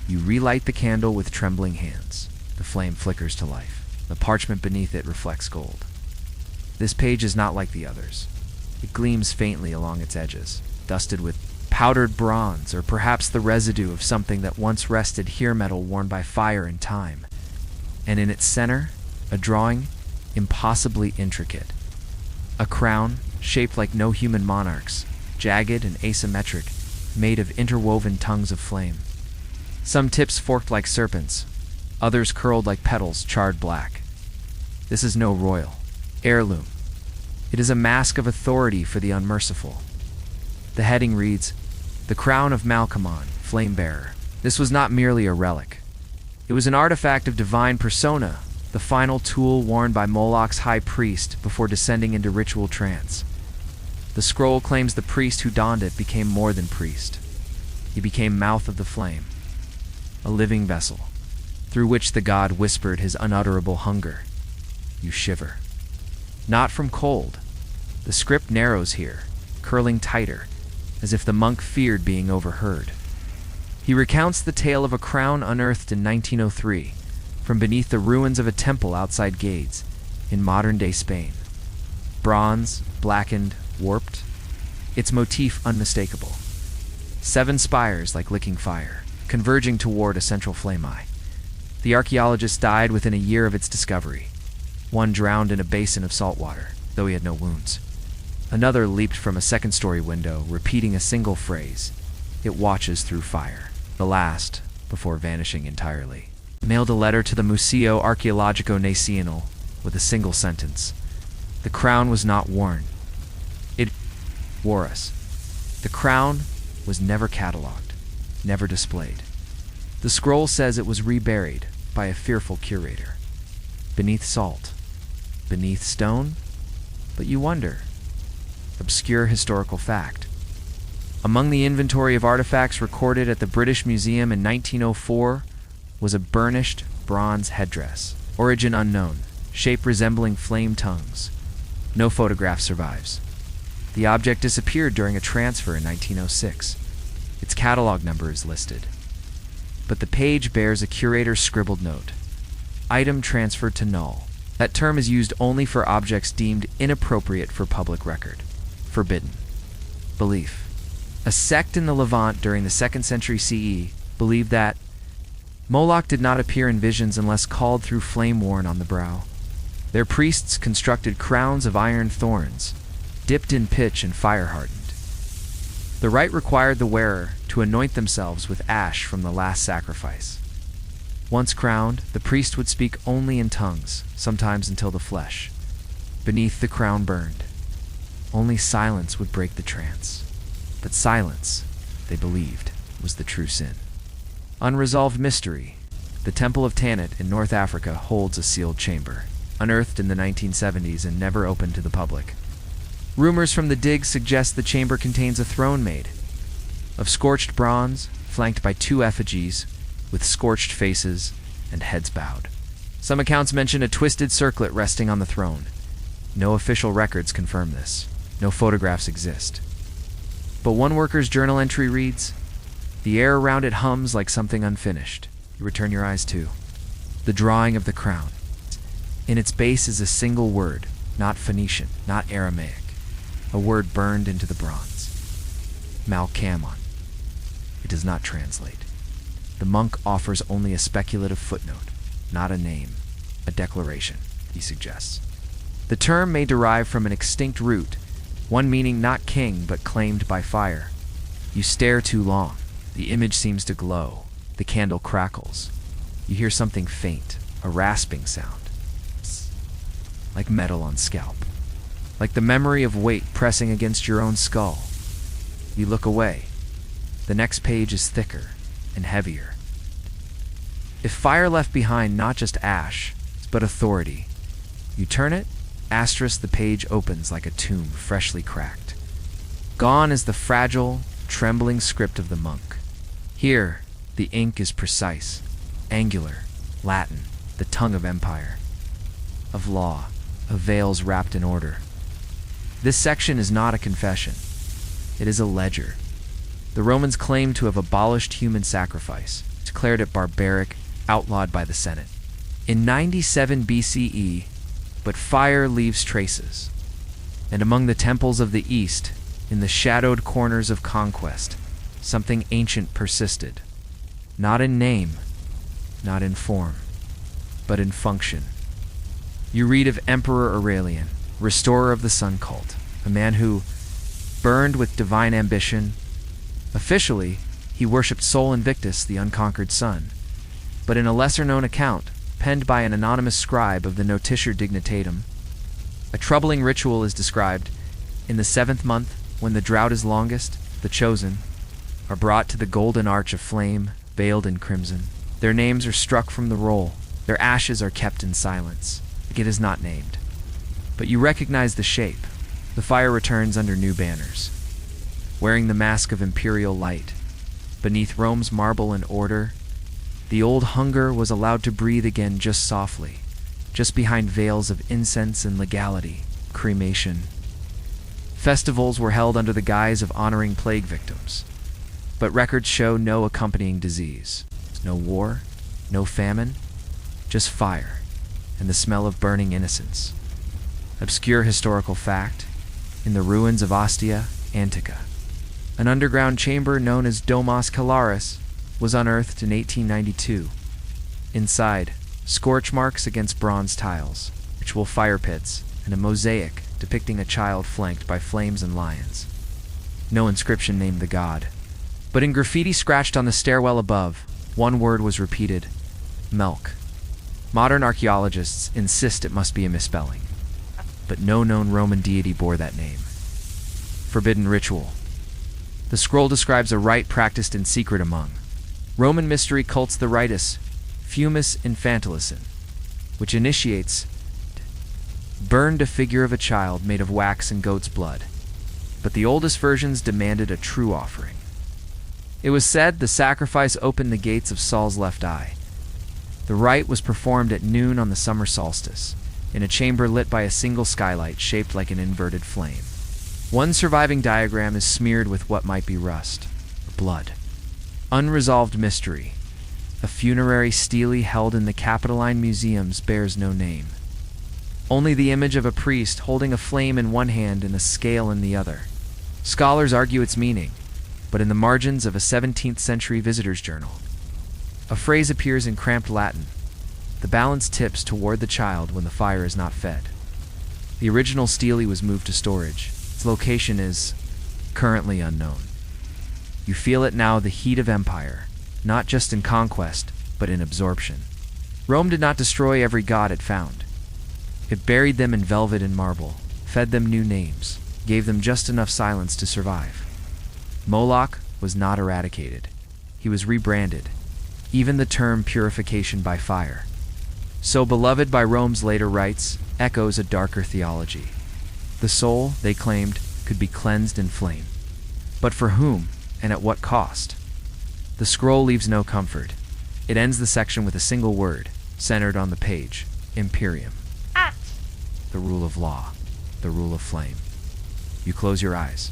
You relight the candle with trembling hands. The flame flickers to life. The parchment beneath it reflects gold. This page is not like the others. It gleams faintly along its edges, dusted with powdered bronze, or perhaps the residue of something that once rested here, metal worn by fire and time. And in its center, a drawing, impossibly intricate. A crown, shaped like no human monarch's, jagged and asymmetric, made of interwoven tongues of flame. Some tips forked like serpents, others curled like petals charred black. This is no royal heirloom. It is a mask of authority for the unmerciful. The heading reads, "The Crown of Malkamon, Flame-Bearer." This was not merely a relic. It was an artifact of divine persona, the final tool worn by Moloch's high priest before descending into ritual trance. The scroll claims the priest who donned it became more than priest. He became mouth of the flame, a living vessel, through which the god whispered his unutterable hunger. You shiver. Not from cold. The script narrows here, curling tighter, as if the monk feared being overheard. He recounts the tale of a crown unearthed in 1903 from beneath the ruins of a temple outside Gades, in modern-day Spain. Bronze, blackened, warped, its motif unmistakable. 7 spires like licking fire, converging toward a central flame eye. The archaeologist died within a year of its discovery. One drowned in a basin of salt water, though he had no wounds. Another leaped from a second-story window, repeating a single phrase, "It watches through fire." The last, before vanishing entirely, mailed a letter to the Museo Archeologico Nacional with a single sentence. The crown was not worn. It wore us. The crown was never catalogued, never displayed. The scroll says it was reburied by a fearful curator. Beneath salt, beneath stone, but you wonder. Obscure historical fact. Among the inventory of artifacts recorded at the British Museum in 1904 was a burnished bronze headdress, origin unknown, shape resembling flame tongues. No photograph survives. The object disappeared during a transfer in 1906. Its catalog number is listed, but the page bears a curator's scribbled note. Item transferred to null. That term is used only for objects deemed inappropriate for public record. Forbidden. Belief. A sect in the Levant during the 2nd century CE believed that Moloch did not appear in visions unless called through flame worn on the brow. Their priests constructed crowns of iron thorns, dipped in pitch and fire-hardened. The rite required the wearer to anoint themselves with ash from the last sacrifice. Once crowned, the priest would speak only in tongues, sometimes until the flesh. Beneath the crown burned. Only silence would break the trance. But silence, they believed, was the true sin. Unresolved mystery. The Temple of Tanit in North Africa holds a sealed chamber, unearthed in the 1970s and never opened to the public. Rumors from the digs suggest the chamber contains a throne made of scorched bronze, flanked by 2 effigies with scorched faces and heads bowed. Some accounts mention a twisted circlet resting on the throne. No official records confirm this. No photographs exist. But one worker's journal entry reads, "The air around it hums like something unfinished." You return your eyes to the drawing of the crown. In its base is a single word, not Phoenician, not Aramaic, a word burned into the bronze. Malkamon. It does not translate. The monk offers only a speculative footnote, not a name, a declaration, he suggests. The term may derive from an extinct root, one meaning not king but claimed by fire. You stare too long. The image seems to glow. The candle crackles. You hear something faint, a rasping sound. Like metal on scalp. Like the memory of weight pressing against your own skull. You look away. The next page is thicker and heavier. If fire left behind not just ash, but authority, you turn it, asterisk, the page opens like a tomb freshly cracked. Gone is the fragile, trembling script of the monk. Here, the ink is precise, angular, Latin, the tongue of empire, of law, of veils wrapped in order. This section is not a confession. It is a ledger. The Romans claimed to have abolished human sacrifice, declared it barbaric, outlawed by the Senate. In 97 BCE, but fire leaves traces. And among the temples of the East, in the shadowed corners of conquest, something ancient persisted. Not in name, not in form, but in function. You read of Emperor Aurelian, restorer of the sun cult, a man who, burned with divine ambition, Officially, he worshipped Sol Invictus, the unconquered sun. But in a lesser-known account, penned by an anonymous scribe of the Notitia Dignitatum, a troubling ritual is described. In the 7th month, when the drought is longest, the chosen are brought to the golden arch of flame, veiled in crimson. Their names are struck from the roll. Their ashes are kept in silence. It is not named. But you recognize the shape. The fire returns under new banners, wearing the mask of imperial light. Beneath Rome's marble and order, the old hunger was allowed to breathe again, just softly, just behind veils of incense and legality, cremation. Festivals were held under the guise of honoring plague victims, but records show no accompanying disease. No war, no famine, just fire and the smell of burning innocence. Obscure historical fact: in the ruins of Ostia, Antica, an underground chamber known as Domus Calaris was unearthed in 1892. Inside, scorch marks against bronze tiles, ritual fire pits, and a mosaic depicting a child flanked by flames and lions. No inscription named the god, but in graffiti scratched on the stairwell above, one word was repeated: Melk. Modern archaeologists insist it must be a misspelling, but no known Roman deity bore that name. Forbidden ritual. The scroll describes a rite practiced in secret among Roman mystery cults, the ritus Fumus Infantilicin, which initiates burned a figure of a child made of wax and goat's blood, but the oldest versions demanded a true offering. It was said the sacrifice opened the gates of Saul's left eye. The rite was performed at noon on the summer solstice, in a chamber lit by a single skylight shaped like an inverted flame. One surviving diagram is smeared with what might be rust, or blood. Unresolved mystery. A funerary stele held in the Capitoline museums bears no name. Only the image of a priest holding a flame in one hand and a scale in the other. Scholars argue its meaning, but in the margins of a 17th century visitor's journal, a phrase appears in cramped Latin: the balance tips toward the child when the fire is not fed. The original stele was moved to storage. Its location is currently unknown. You feel it now, the heat of empire, not just in conquest, but in absorption. Rome did not destroy every god it found. It buried them in velvet and marble, fed them new names, gave them just enough silence to survive. Moloch was not eradicated. He was rebranded. Even the term purification by fire, so beloved by Rome's later rites, echoes a darker theology. The soul, they claimed, could be cleansed in flame. But for whom, and at what cost? The scroll leaves no comfort. It ends the section with a single word, centered on the page: Imperium. The rule of law, the rule of flame. You close your eyes.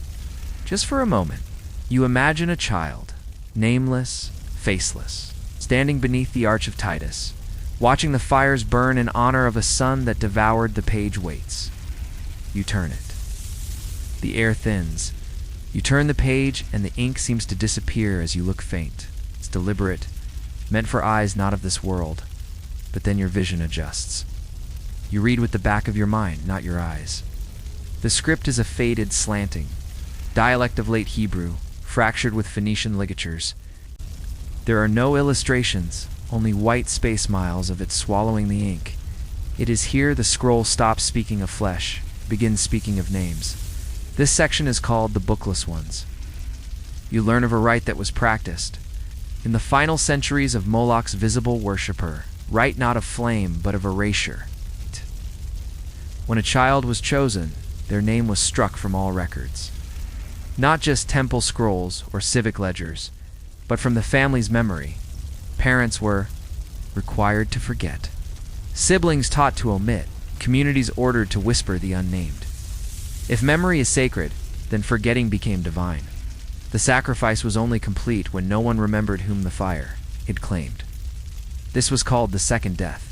Just for a moment, you imagine a child, nameless, faceless, standing beneath the Arch of Titus, watching the fires burn in honor of a sun that devoured the page weights. You turn it. The air thins. You turn the page, and the ink seems to disappear as you look faint. It's deliberate, meant for eyes not of this world, but then your vision adjusts. You read with the back of your mind, not your eyes. The script is a faded slanting dialect of late Hebrew, fractured with Phoenician ligatures. There are no illustrations, only white space miles of it swallowing the ink. It is here the scroll stops speaking of flesh, begins speaking of names. This section is called the Bookless Ones. You learn of a rite that was practiced in the final centuries of Moloch's visible worshipper, rite not of flame, but of erasure. When a child was chosen, their name was struck from all records. Not just temple scrolls or civic ledgers, but from the family's memory. Parents were required to forget. Siblings taught to omit. Communities ordered to whisper the unnamed. If memory is sacred, then forgetting became divine. The sacrifice was only complete when no one remembered whom the fire had claimed. This was called the second death.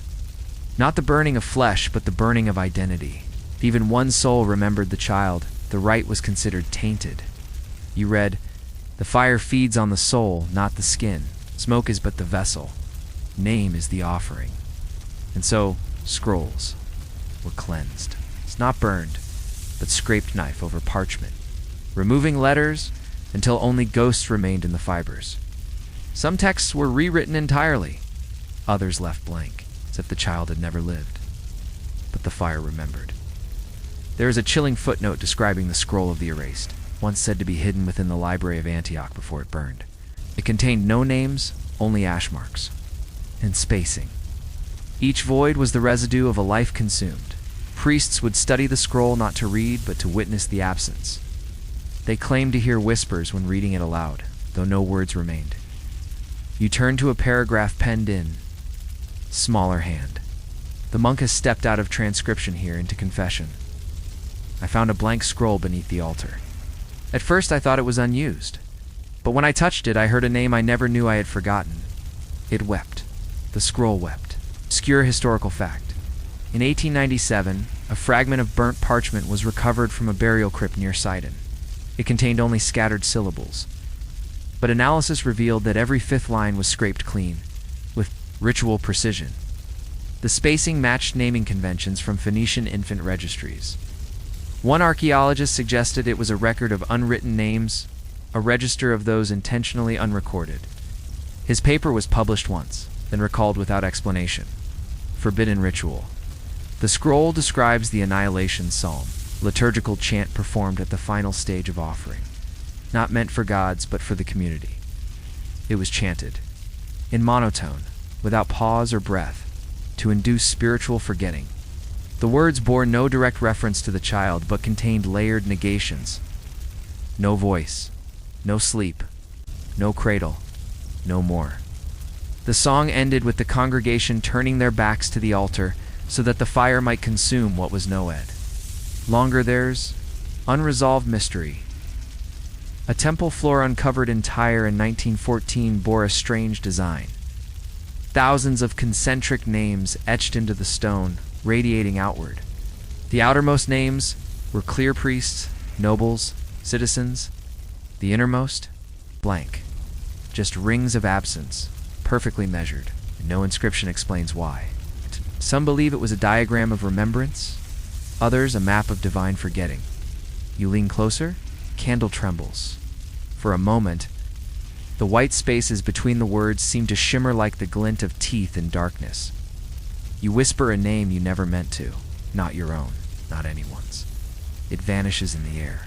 Not the burning of flesh, but the burning of identity. If even one soul remembered the child, the rite was considered tainted. You read, "The fire feeds on the soul, not the skin. Smoke is but the vessel. Name is the offering." And so, scrolls were cleansed. It's not burned, but scraped knife over parchment, removing letters, until only ghosts remained in the fibers. Some texts were rewritten entirely, others left blank, as if the child had never lived. But the fire remembered. There is a chilling footnote describing the scroll of the erased, once said to be hidden within the library of Antioch before it burned. It contained no names, only ash marks, and spacing. Each void was the residue of a life consumed. Priests would study the scroll not to read, but to witness the absence. They claimed to hear whispers when reading it aloud, though no words remained. You turn to a paragraph penned in smaller hand. The monk has stepped out of transcription here into confession. I found a blank scroll beneath the altar. At first I thought it was unused, but when I touched it I heard a name I never knew I had forgotten. It wept. The scroll wept. Obscure historical fact. In 1897, a fragment of burnt parchment was recovered from a burial crypt near Sidon. It contained only scattered syllables, but analysis revealed that every fifth line was scraped clean, with ritual precision. The spacing matched naming conventions from Phoenician infant registries. One archaeologist suggested it was a record of unwritten names, a register of those intentionally unrecorded. His paper was published once, then recalled without explanation. Forbidden ritual. The scroll describes the annihilation psalm, liturgical chant performed at the final stage of offering, not meant for gods but for the community. It was chanted, in monotone, without pause or breath, to induce spiritual forgetting. The words bore no direct reference to the child but contained layered negations. No voice, no sleep, no cradle, no more. The song ended with the congregation turning their backs to the altar so that the fire might consume what was Noed. Longer there's unresolved mystery. A temple floor uncovered in Tyre in 1914 bore a strange design. Thousands of concentric names etched into the stone, radiating outward. The outermost names were clear priests, nobles, citizens. The innermost, blank. Just rings of absence, perfectly measured, and no inscription explains why. Some believe it was a diagram of remembrance, others a map of divine forgetting. You lean closer, candle trembles. For a moment, the white spaces between the words seem to shimmer like the glint of teeth in darkness. You whisper a name you never meant to, not your own, not anyone's. It vanishes in the air.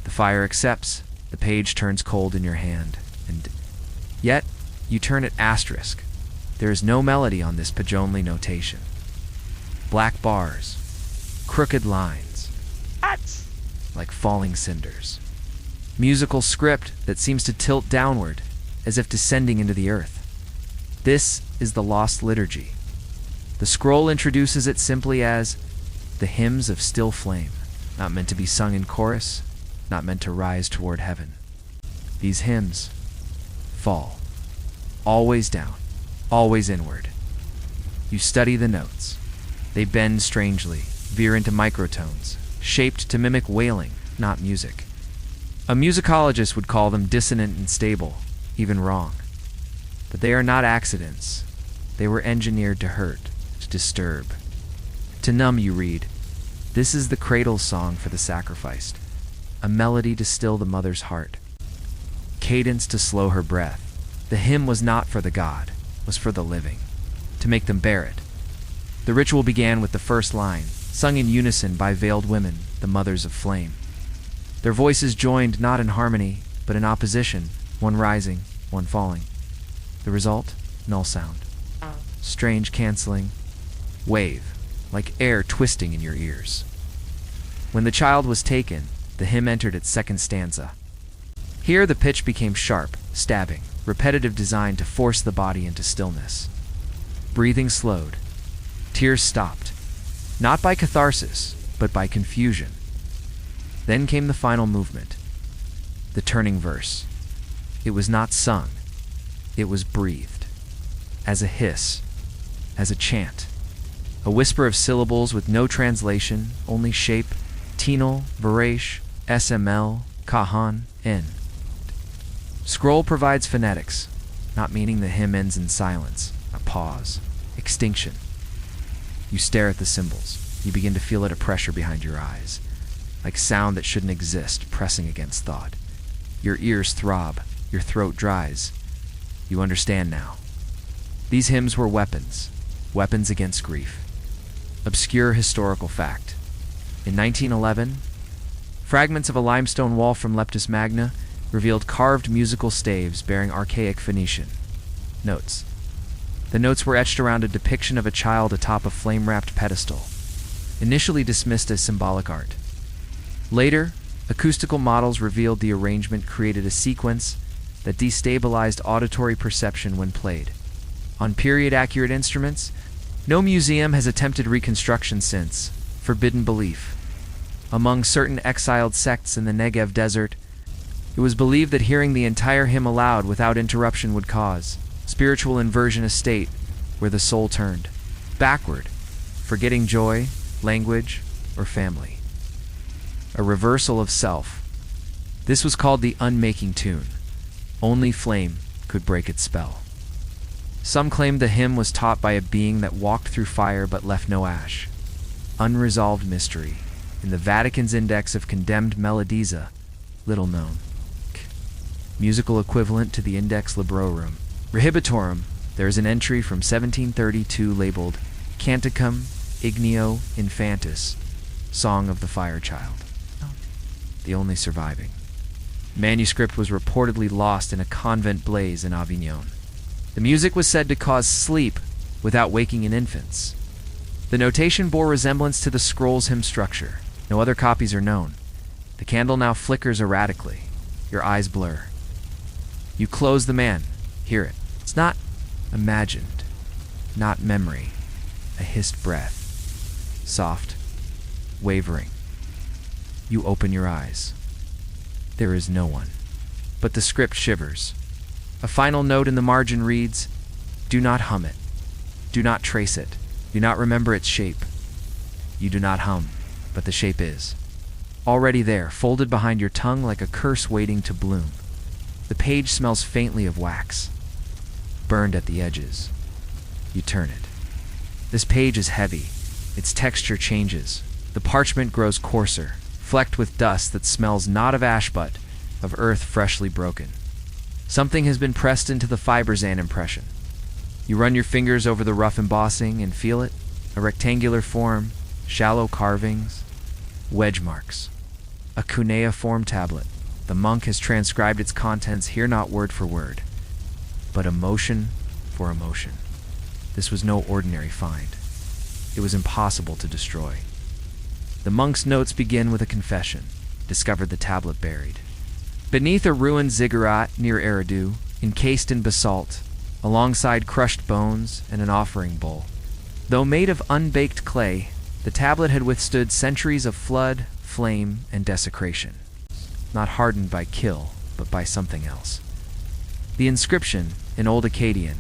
The fire accepts, the page turns cold in your hand, and yet you turn it asterisk. There is no melody on this Pajonli notation. Black bars, crooked lines, like falling cinders. Musical script that seems to tilt downward, as if descending into the earth. This is the lost liturgy. The scroll introduces it simply as the hymns of still flame, not meant to be sung in chorus, not meant to rise toward heaven. These hymns fall, always down, always inward. You study the notes. They bend strangely, veer into microtones, shaped to mimic wailing, not music. A musicologist would call them dissonant and stable, even wrong. But they are not accidents. They were engineered to hurt, to disturb. To numb, you read. This is the cradle song for the sacrificed, a melody to still the mother's heart, cadence to slow her breath. The hymn was not for the god, was for the living, to make them bear it. The ritual began with the first line, sung in unison by veiled women, the mothers of flame. Their voices joined not in harmony, but in opposition, one rising, one falling. The result? Null sound. Strange canceling. Wave, like air twisting in your ears. When the child was taken, the hymn entered its second stanza. Here the pitch became sharp, stabbing, repetitive, designed to force the body into stillness. Breathing slowed. Tears stopped. Not by catharsis, but by confusion. Then came the final movement, the turning verse. It was not sung, it was breathed, as a hiss, as a chant, a whisper of syllables with no translation, only shape, Tinal, Varesh, SML, Kahan, N. Scroll provides phonetics, not meaning the hymn ends in silence, a pause, extinction. You stare at the symbols. You begin to feel it a pressure behind your eyes, like sound that shouldn't exist, pressing against thought. Your ears throb, your throat dries. You understand now. These hymns were weapons, weapons against grief. Obscure historical fact. In 1911, fragments of a limestone wall from Leptis Magna revealed carved musical staves bearing archaic Phoenician notes. The notes were etched around a depiction of a child atop a flame-wrapped pedestal, initially dismissed as symbolic art. Later, acoustical models revealed the arrangement created a sequence that destabilized auditory perception when played. On period-accurate instruments, no museum has attempted reconstruction since. Forbidden belief. Among certain exiled sects in the Negev desert, it was believed that hearing the entire hymn aloud without interruption would cause spiritual inversion, a state where the soul turned backward, forgetting joy, language, or family. A reversal of self. This was called the unmaking tune. Only flame could break its spell. Some claimed the hymn was taught by a being that walked through fire but left no ash. Unresolved mystery. In the Vatican's Index of Condemned Melodiza, little known. Musical equivalent to the Index Librorum Rehabilitorum, there is an entry from 1732 labeled Canticum Igneo Infantis, Song of the Fire Child, the only surviving. Manuscript was reportedly lost in a convent blaze in Avignon. The music was said to cause sleep without waking in infants. The notation bore resemblance to the scroll's hymn structure. No other copies are known. The candle now flickers erratically. Your eyes blur. You close the man. Hear it. It's not imagined, not memory. A hissed breath. Soft, wavering. You open your eyes. There is no one. But the script shivers. A final note in the margin reads, "Do not hum it. Do not trace it. Do not remember its shape." You do not hum, but the shape is already there, folded behind your tongue like a curse waiting to bloom. The page smells faintly of wax, burned at the edges. You turn it. This page is heavy. Its texture changes. The parchment grows coarser, flecked with dust that smells not of ash but of earth freshly broken. Something has been pressed into the fibers and impression. You run your fingers over the rough embossing and feel it, a rectangular form, shallow carvings, wedge marks. A cuneiform tablet. The monk has transcribed its contents here not word for word, but emotion for emotion. This was no ordinary find. It was impossible to destroy. The monk's notes begin with a confession. Discovered the tablet buried beneath a ruined ziggurat near Eridu, encased in basalt, alongside crushed bones and an offering bowl. Though made of unbaked clay, the tablet had withstood centuries of flood, flame, and desecration. Not hardened by kill, but by something else. The inscription, in Old Akkadian,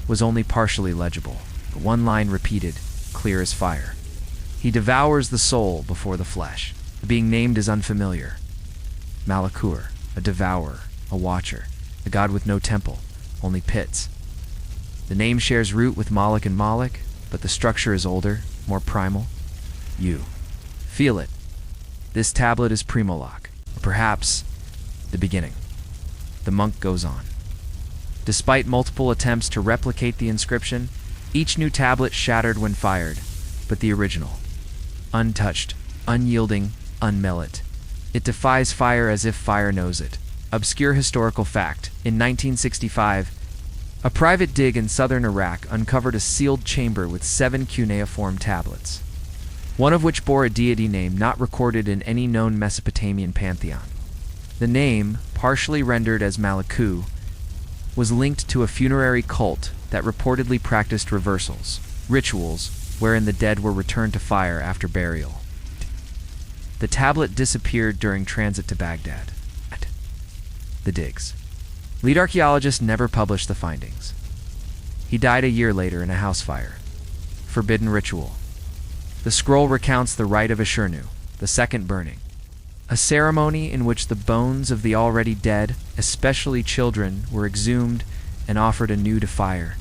was only partially legible, but one line repeated, clear as fire. He devours the soul before the flesh. The being named is unfamiliar. Malakur, a devourer, a watcher, a god with no temple, only pits. The name shares root with Moloch and Moloch, but the structure is older, more primal. You feel it. This tablet is pre-Moloch, or perhaps the beginning. The monk goes on. Despite multiple attempts to replicate the inscription, each new tablet shattered when fired, but the original, untouched, unyielding, unmelted. It defies fire as if fire knows it. Obscure historical fact. In 1965, a private dig in southern Iraq uncovered a sealed chamber with 7 cuneiform tablets, one of which bore a deity name not recorded in any known Mesopotamian pantheon. The name, partially rendered as Malaku, was linked to a funerary cult that reportedly practiced reversals, rituals, wherein the dead were returned to fire after burial. The tablet disappeared during transit to Baghdad. The digs. Lead archaeologist never published the findings. He died a year later in a house fire. Forbidden ritual. The scroll recounts the rite of Ashurnu, the second burning, a ceremony in which the bones of the already dead, especially children, were exhumed and offered anew to fire,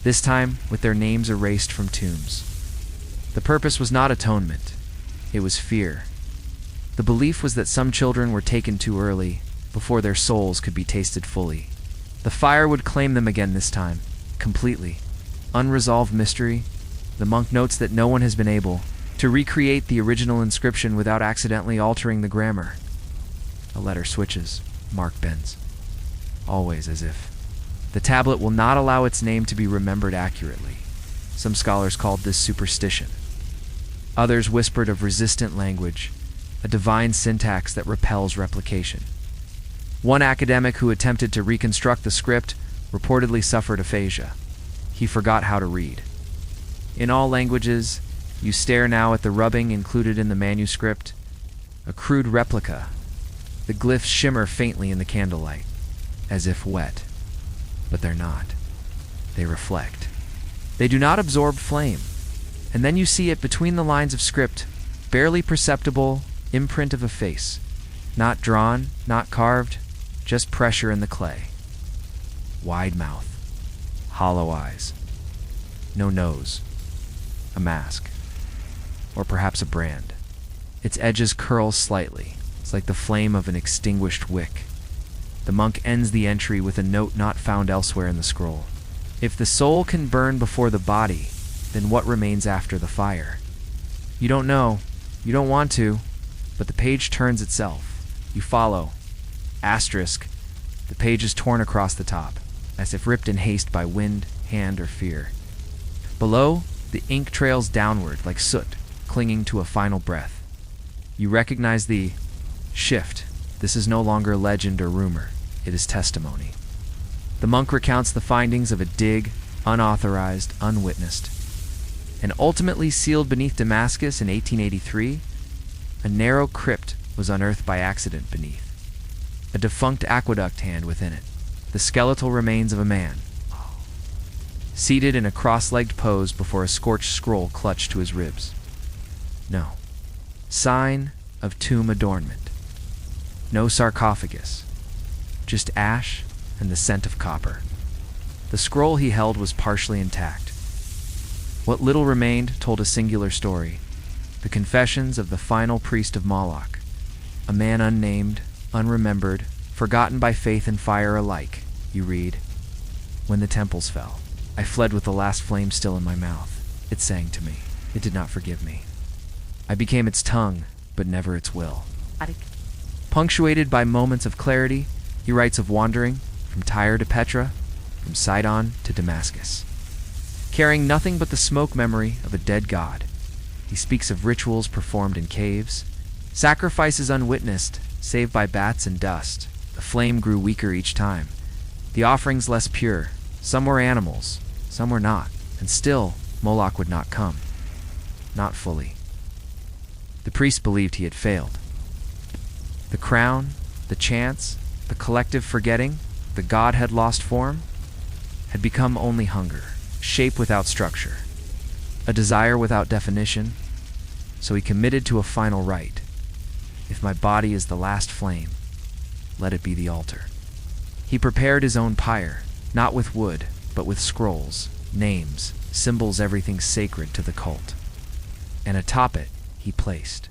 this time with their names erased from tombs. The purpose was not atonement. It was fear. The belief was that some children were taken too early, before their souls could be tasted fully. The fire would claim them again this time, completely. Unresolved mystery. The monk notes that no one has been able to recreate the original inscription without accidentally altering the grammar. A letter switches. Mark bends. Always as if. The tablet will not allow its name to be remembered accurately. Some scholars called this superstition. Others whispered of resistant language, a divine syntax that repels replication. One academic who attempted to reconstruct the script reportedly suffered aphasia. He forgot how to read. In all languages, you stare now at the rubbing included in the manuscript, a crude replica. The glyphs shimmer faintly in the candlelight, as if wet. But they're not. They reflect. They do not absorb flame. And then you see it between the lines of script, barely perceptible imprint of a face. Not drawn, not carved, just pressure in the clay. Wide mouth. Hollow eyes. No nose. A mask. Or perhaps a brand. Its edges curl slightly. It's like the flame of an extinguished wick. The monk ends the entry with a note not found elsewhere in the scroll. If the soul can burn before the body, then what remains after the fire? You don't know. You don't want to. But the page turns itself. You follow. Asterisk. The page is torn across the top, as if ripped in haste by wind, hand, or fear. Below, the ink trails downward like soot, clinging to a final breath. You recognize the shift. This is no longer legend or rumor. It is testimony. The monk recounts the findings of a dig, unauthorized, unwitnessed. And ultimately sealed beneath Damascus in 1883, a narrow crypt was unearthed by accident beneath. A defunct aqueduct hand within it. The skeletal remains of a man, seated in a cross-legged pose before a scorched scroll clutched to his ribs. No. Sign of tomb adornment. No sarcophagus. Just ash and the scent of copper. The scroll he held was partially intact. What little remained told a singular story. The confessions of the final priest of Moloch. A man unnamed, unremembered, forgotten by faith and fire alike, you read. When the temples fell, I fled with the last flame still in my mouth. It sang to me. It did not forgive me. I became its tongue, but never its will. Punctuated by moments of clarity, he writes of wandering from Tyre to Petra, from Sidon to Damascus. Carrying nothing but the smoke memory of a dead god, he speaks of rituals performed in caves, sacrifices unwitnessed, save by bats and dust. The flame grew weaker each time. The offerings less pure. Some were animals, some were not. And still, Moloch would not come. Not fully. The priest believed he had failed. The crown, the chance, the collective forgetting, the god had lost form, had become only hunger, shape without structure, a desire without definition. So he committed to a final rite. If my body is the last flame, let it be the altar. He prepared his own pyre, not with wood, but with scrolls, names, symbols, everything sacred to the cult. And atop it, he placed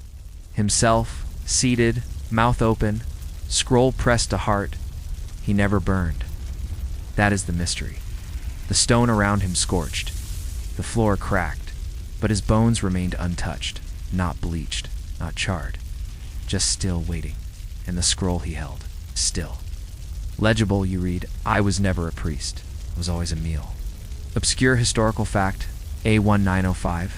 himself, seated, mouth open, scroll pressed to heart. He never burned. That is the mystery. The stone around him scorched, the floor cracked, but his bones remained untouched, not bleached, not charred, just still waiting. And the scroll he held, still. Legible, you read, I was never a priest. I was always a meal. Obscure historical fact, A1905.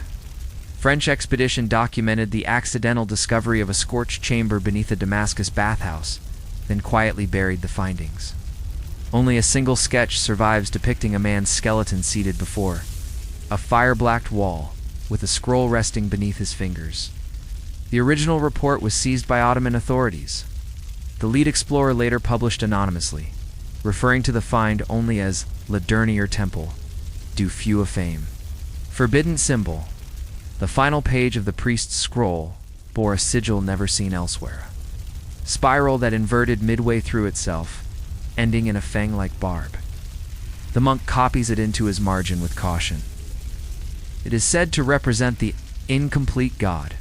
French expedition documented the accidental discovery of a scorched chamber beneath a Damascus bathhouse, then quietly buried the findings. Only a single sketch survives depicting a man's skeleton seated before a fire-blacked wall, with a scroll resting beneath his fingers. The original report was seized by Ottoman authorities. The lead explorer later published anonymously, referring to the find only as Le Dernier Temple, du Feu Fame. Forbidden symbol. The final page of the priest's scroll bore a sigil never seen elsewhere. Spiral that inverted midway through itself, ending in a fang-like barb. The monk copies it into his margin with caution. It is said to represent the incomplete god,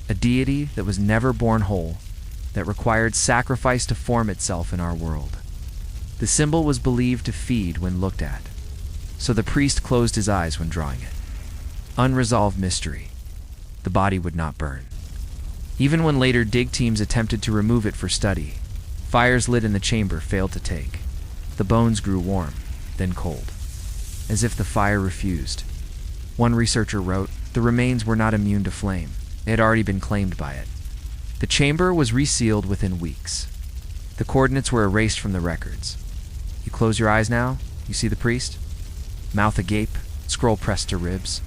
a deity that was never born whole, that required sacrifice to form itself in our world. The symbol was believed to feed when looked at, so the priest closed his eyes when drawing it. Unresolved mystery. The body would not burn. Even when later dig teams attempted to remove it for study, fires lit in the chamber failed to take. The bones grew warm, then cold, as if the fire refused. One researcher wrote, the remains were not immune to flame. They had already been claimed by it. The chamber was resealed within weeks. The coordinates were erased from the records. You close your eyes now, you see the priest? Mouth agape, scroll pressed to ribs.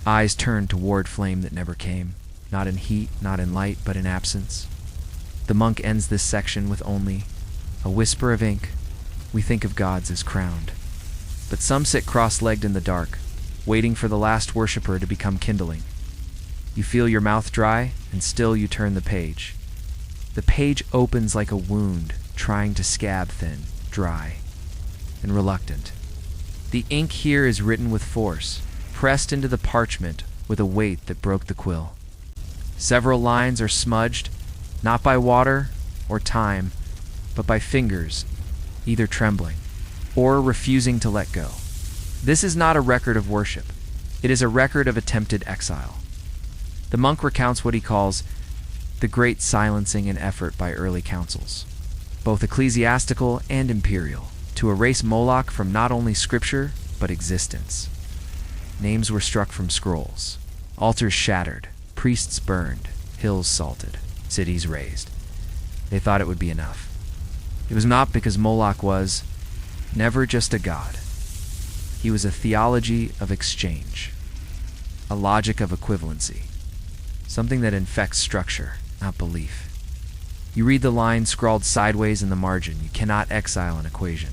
Eyes turned toward flame that never came, not in heat, not in light, but in absence. The monk ends this section with only a whisper of ink. We think of gods as crowned. But some sit cross-legged in the dark, waiting for the last worshiper to become kindling. You feel your mouth dry, and still you turn the page. The page opens like a wound, trying to scab thin, dry, and reluctant. The ink here is written with force, pressed into the parchment with a weight that broke the quill. Several lines are smudged, not by water or time, but by fingers, either trembling or refusing to let go. This is not a record of worship. It is a record of attempted exile. The monk recounts what he calls the great silencing and effort by early councils, both ecclesiastical and imperial, to erase Moloch from not only scripture, but existence. Names were struck from scrolls, altars shattered, priests burned, hills salted, cities razed. They thought it would be enough. It was not because Moloch was never just a god. He was a theology of exchange, a logic of equivalency, something that infects structure, not belief. You read the line scrawled sideways in the margin, you cannot exile an equation.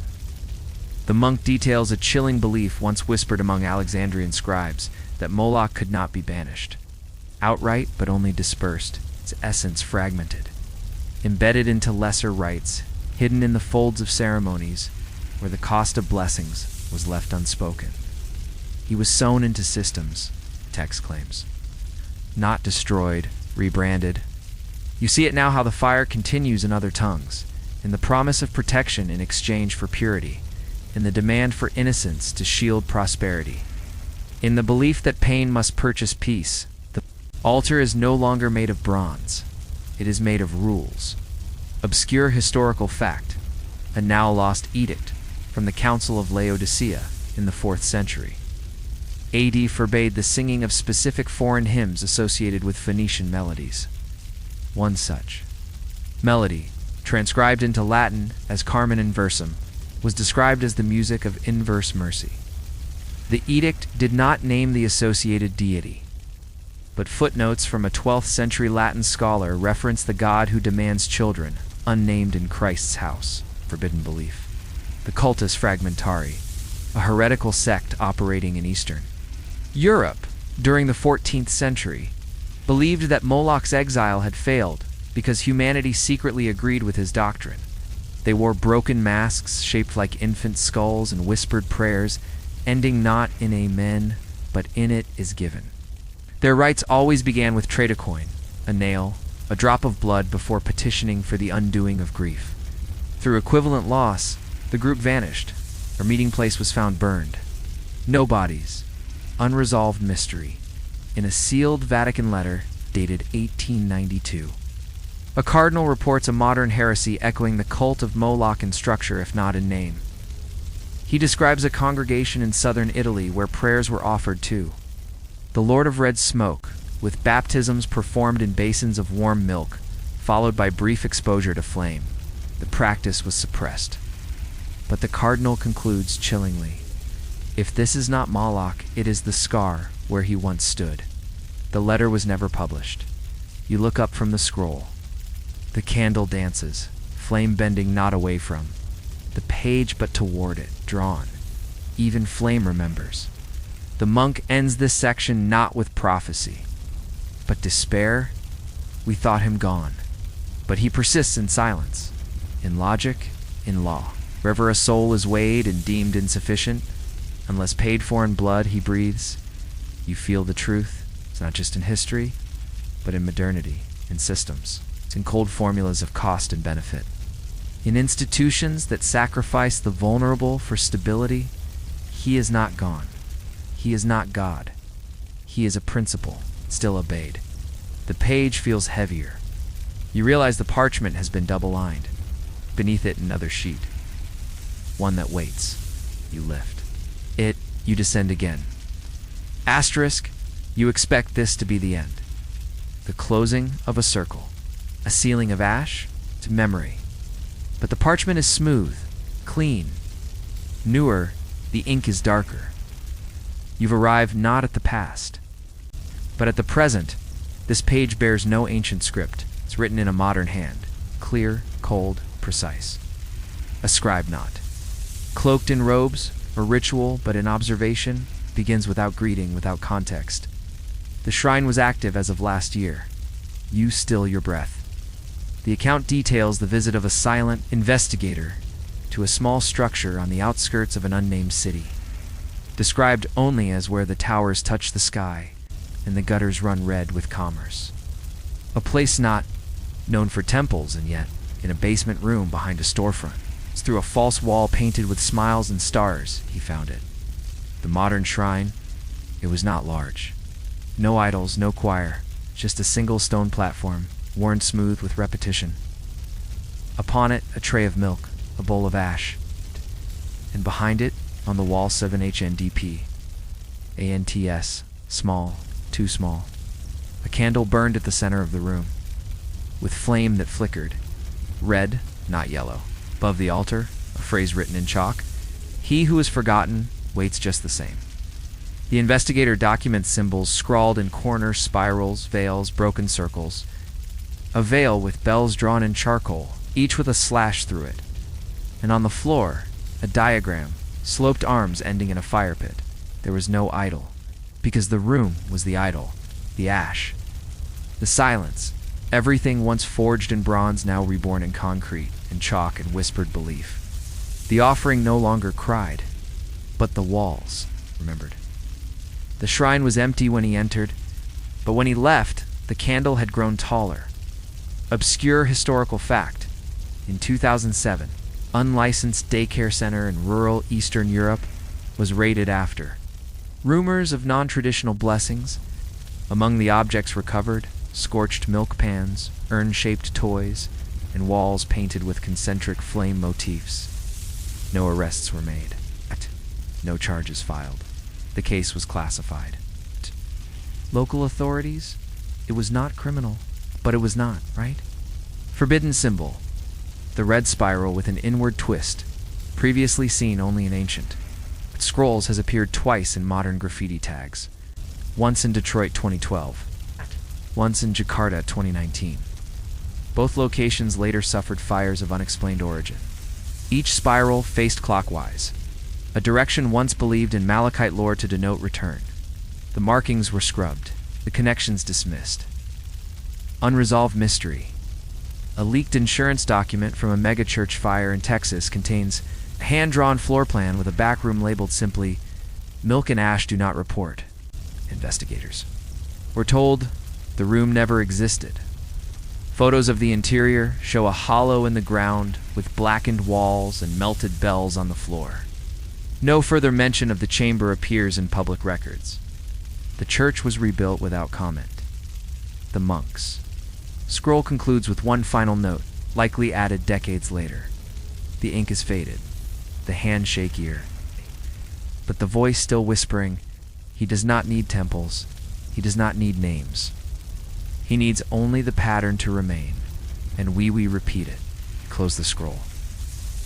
The monk details a chilling belief once whispered among Alexandrian scribes that Moloch could not be banished. Outright, but only dispersed, its essence fragmented, embedded into lesser rites, hidden in the folds of ceremonies, where the cost of blessings was left unspoken. He was sewn into systems, the text claims. Not destroyed, rebranded. You see it now how the fire continues in other tongues, in the promise of protection in exchange for purity, in the demand for innocence to shield prosperity, in the belief that pain must purchase peace. The altar is no longer made of bronze. It is made of rules. Obscure historical fact, a now lost edict from the Council of Laodicea in the 4th century. AD forbade the singing of specific foreign hymns associated with Phoenician melodies. One such melody, transcribed into Latin as Carmen Inversum, was described as the music of inverse mercy. The edict did not name the associated deity, but footnotes from a 12th century Latin scholar reference the god who demands children, unnamed in Christ's house, forbidden belief. The cultus fragmentari, a heretical sect operating in Eastern Europe during the 14th century, believed that Moloch's exile had failed because humanity secretly agreed with his doctrine. They wore broken masks shaped like infant skulls and whispered prayers, ending not in amen, but in it is given. Their rites always began with trade a coin, a nail, a drop of blood before petitioning for the undoing of grief. Through equivalent loss, the group vanished. Their meeting place was found burned. No bodies. Unresolved mystery. In a sealed Vatican letter dated 1892. A cardinal reports a modern heresy echoing the cult of Moloch in structure if not in name. He describes a congregation in southern Italy where prayers were offered to the Lord of Red Smoke, with baptisms performed in basins of warm milk, followed by brief exposure to flame. The practice was suppressed. But the cardinal concludes chillingly, if this is not Moloch, it is the scar where he once stood. The letter was never published. You look up from the scroll. The candle dances, flame bending not away from the page but toward it, drawn. Even flame remembers. The monk ends this section not with prophecy, but despair. We thought him gone, but he persists in silence, in logic, in law. Wherever a soul is weighed and deemed insufficient, unless paid for in blood he breathes, you feel the truth. It's not just in history, but in modernity, in systems. in cold formulas of cost and benefit. In institutions that sacrifice the vulnerable for stability, he is not gone. He is not God. He is a principle, still obeyed. The page feels heavier. You realize the parchment has been double-lined. Beneath it, another sheet. One that waits. You lift. You descend again. Asterisk, you expect this to be the end. The closing of a circle. A ceiling of ash to memory. But the parchment is smooth, clean. Newer, the ink is darker. You've arrived not at the past, but at the present. This page bears no ancient script. It's written in a modern hand. Clear, cold, precise. A scribe not. Cloaked in robes, a ritual, but in observation, begins without greeting, without context. The shrine was active as of last year. You still your breath. The account details the visit of a silent investigator to a small structure on the outskirts of an unnamed city, described only as where the towers touch the sky and the gutters run red with commerce. A place not known for temples, and yet in a basement room behind a storefront. It's through a false wall painted with smiles and stars he found it. The modern shrine, it was not large. No idols, no choir, just a single stone platform, worn smooth with repetition. Upon it, a tray of milk, a bowl of ash, and behind it, on the wall, 7HNDP, ANTS, small, too small. A candle burned at the center of the room, with flame that flickered, red, not yellow. Above the altar, a phrase written in chalk, "He who is forgotten waits just the same." The investigator documents symbols scrawled in corners, spirals, veils, broken circles. A veil with bells drawn in charcoal, each with a slash through it. And on the floor, a diagram, sloped arms ending in a fire pit. There was no idol, because the room was the idol, the ash. The silence, everything once forged in bronze now reborn in concrete and chalk and whispered belief. The offering no longer cried, but the walls remembered. The shrine was empty when he entered, but when he left, the candle had grown taller. Obscure historical fact. In 2007, unlicensed daycare center in rural Eastern Europe was raided after. Rumors of non-traditional blessings. Among the objects recovered, scorched milk pans, urn-shaped toys, and walls painted with concentric flame motifs. No arrests were made. No charges filed. The case was classified. Local authorities? It was not criminal, but it was not, right? Forbidden symbol. The red spiral with an inward twist, previously seen only in ancient. Scrolls has appeared twice in modern graffiti tags. Once in Detroit 2012. Once in Jakarta 2019. Both locations later suffered fires of unexplained origin. Each spiral faced clockwise, a direction once believed in Malachite lore to denote return. The markings were scrubbed, the connections dismissed. Unresolved mystery. A leaked insurance document from a megachurch fire in Texas contains a hand-drawn floor plan with a back room labeled simply, "Milk and ash do not report." Investigators were told the room never existed. Photos of the interior show a hollow in the ground with blackened walls and melted bells on the floor. No further mention of the chamber appears in public records. The church was rebuilt without comment. The monks. Scroll concludes with one final note, likely added decades later. The ink is faded, the hand shakier, but the voice still whispering, he does not need temples, he does not need names. He needs only the pattern to remain, and we repeat it. Close the scroll.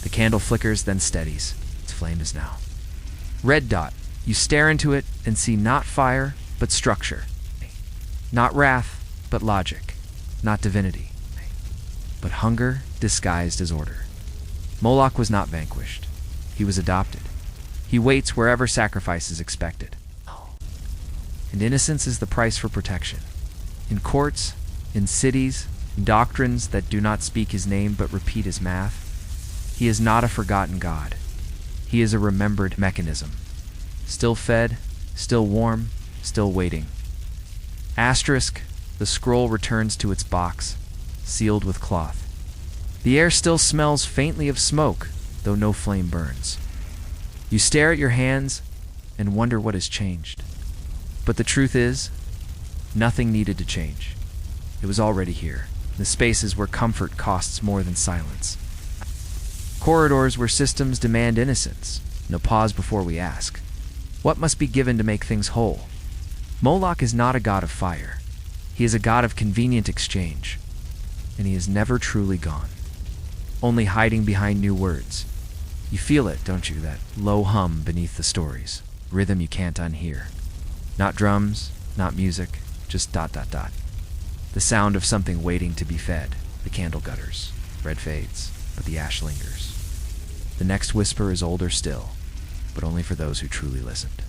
The candle flickers, then steadies. Its flame is now. Red dot. You stare into it and see not fire, but structure. Not wrath, but logic. Not divinity, but hunger disguised as order. Moloch was not vanquished. He was adopted. He waits wherever sacrifice is expected. And innocence is the price for protection. In courts, in cities, in doctrines that do not speak his name but repeat his math, he is not a forgotten God. He is a remembered mechanism. Still fed, still warm, still waiting. Asterisk, the scroll returns to its box. sealed with cloth. The air still smells faintly of smoke, though no flame burns. You stare at your hands and wonder what has changed. But the truth is, nothing needed to change. It was already here, the spaces where comfort costs more than silence. Corridors where systems demand innocence. No pause before we ask. What must be given to make things whole? Moloch is not a god of fire. He is a god of convenient exchange. And he is never truly gone. Only hiding behind new words. You feel it, don't you, that low hum beneath the stories. Rhythm you can't unhear. Not drums, not music, just ... The sound of something waiting to be fed. The candle gutters. Red fades, but the ash lingers. The next whisper is older still, but only for those who truly listened.